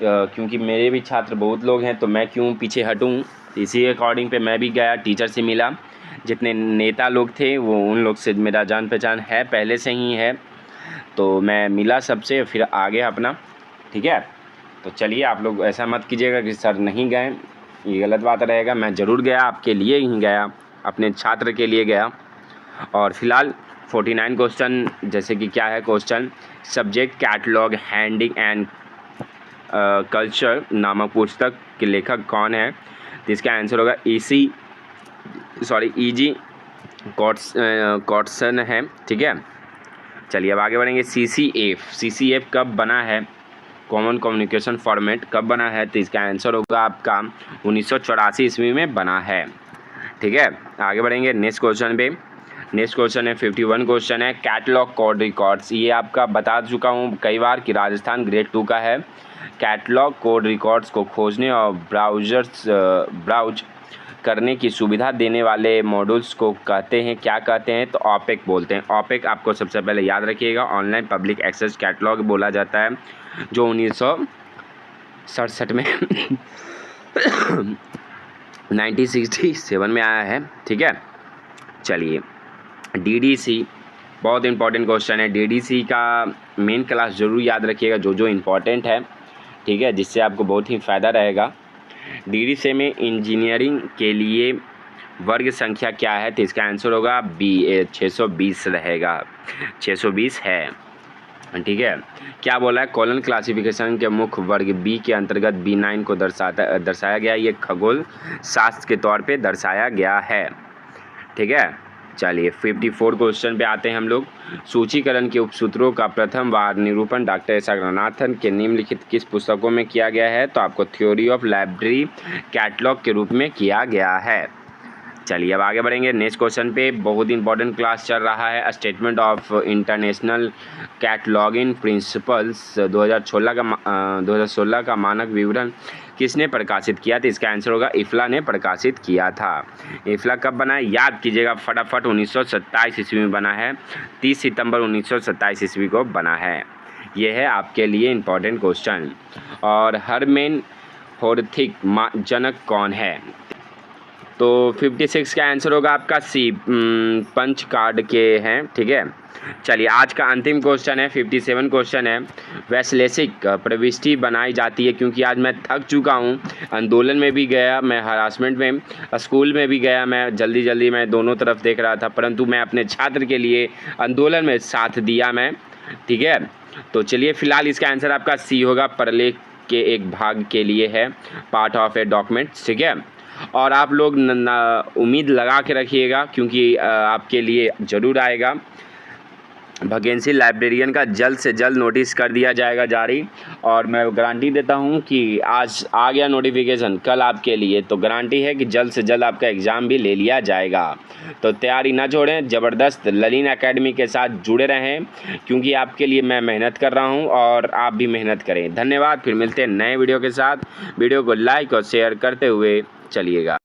क्योंकि मेरे भी छात्र बहुत लोग हैं, तो मैं क्यों पीछे हटूँ। इसी अकॉर्डिंग पे मैं भी गया, टीचर से मिला। जितने नेता लोग थे वो उन लोग से मेरा जान पहचान है, पहले से ही है, तो मैं मिला सबसे, फिर आगे अपना। ठीक है, तो चलिए आप लोग ऐसा मत कीजिएगा कि सर नहीं गए, ये गलत बात रहेगा। मैं ज़रूर गया, आपके लिए ही गया, अपने छात्र के लिए गया। और फिलहाल 49 क्वेश्चन, जैसे कि क्या है question, subject catalogue handing and culture नामक पुस्तक के लेखक कौन है? तो इसका आंसर होगा E.G. कॉटसन है। ठीक है, चलिए अब आगे बढ़ेंगे। CCF कब बना है? कॉमन कम्युनिकेशन फॉर्मेट कब बना है? तो इसका आंसर होगा आपका 1984 ईस्वी में बना है। ठीक है, आगे बढ़ेंगे नेक्स्ट क्वेश्चन पे। नेक्स्ट क्वेश्चन है 51 क्वेश्चन है, कैटलॉग कोड रिकॉर्ड्स। ये आपका बता चुका हूँ कई बार कि राजस्थान ग्रेड 2 का है। कैटलॉग कोड रिकॉर्ड्स को खोजने और ब्राउज करने की सुविधा देने वाले मॉड्यूल्स को कहते हैं, क्या कहते हैं? तो ऑपेक बोलते हैं। ऑपेक आपको सबसे पहले याद रखिएगा, ऑनलाइन पब्लिक एक्सेस कैटलॉग बोला जाता है, जो 1967 में 1967 में आया है। ठीक है, चलिए DDC बहुत इंपॉर्टेंट क्वेश्चन है। DDC का मेन क्लास जरूर याद रखिएगा, जो इम्पॉर्टेंट है, ठीक है, जिससे आपको बहुत ही फ़ायदा रहेगा। DDC में इंजीनियरिंग के लिए वर्ग संख्या क्या है? तो इसका आंसर होगा 620 रहेगा, 620 है। ठीक है, क्या बोला है? कॉलन क्लासिफिकेशन के मुख्य वर्ग बी के अंतर्गत B9 को दर्शाया गया। ये खगोल शास्त्र के तौर पे दर्शाया गया है। ठीक है, चलिए 54 क्वेश्चन पे आते हैं हम लोग। सूचीकरण के उपसूत्रों का प्रथम बार निरूपण डॉक्टर एस आर रंगनाथन के निम्नलिखित किस पुस्तकों में किया गया है? तो आपको थ्योरी ऑफ लाइब्रेरी कैटलॉग के रूप में किया गया है। चलिए अब आगे बढ़ेंगे नेक्स्ट क्वेश्चन पे। बहुत इंपॉर्टेंट क्लास चल रहा है। Statement of international cataloguing principles 2016 का मानक विवरण किसने प्रकाशित किया? तो इसका आंसर होगा इफ्ला ने प्रकाशित किया था। इफ्ला कब बना है? याद कीजिएगा फटाफट, 1927 ईस्वी में बना है। 30 सितंबर 1927 ईस्वी को बना है। यह है आपके लिए इम्पॉर्टेंट क्वेश्चन। और हरमेन होर्थिक जनक कौन है? तो 56 का आंसर होगा आपका सी, पंच कार्ड के हैं। ठीक है, चलिए आज का अंतिम क्वेश्चन है, 57 क्वेश्चन है। वैश्लेषिक प्रविष्टि बनाई जाती है, क्योंकि आज मैं थक चुका हूँ। आंदोलन में भी गया मैं, हरासमेंट में, स्कूल में भी गया मैं, जल्दी मैं दोनों तरफ देख रहा था, परंतु मैं अपने छात्र के लिए आंदोलन में साथ दिया मैं। ठीक है, तो चलिए फिलहाल इसका आंसर आपका सी होगा, प्रलेख के एक भाग के लिए है, पार्ट ऑफ ए डॉक्यूमेंट। ठीक है, और आप लोग उम्मीद लगा के रखिएगा, क्योंकि आपके लिए ज़रूर आएगा। वैकेंसी लाइब्रेरियन का जल्द से जल्द नोटिस कर दिया जाएगा जारी, और मैं गारंटी देता हूं कि आज आ गया नोटिफिकेशन, कल आपके लिए तो गारंटी है कि जल्द से जल्द आपका एग्ज़ाम भी ले लिया जाएगा। तो तैयारी ना छोड़ें, ज़बरदस्त ललिन एकेडमी के साथ जुड़े रहें, क्योंकि आपके लिए मैं मेहनत कर रहा हूं और आप भी मेहनत करें। धन्यवाद, फिर मिलते हैं नए वीडियो के साथ। वीडियो को लाइक और शेयर करते हुए चलिएगा।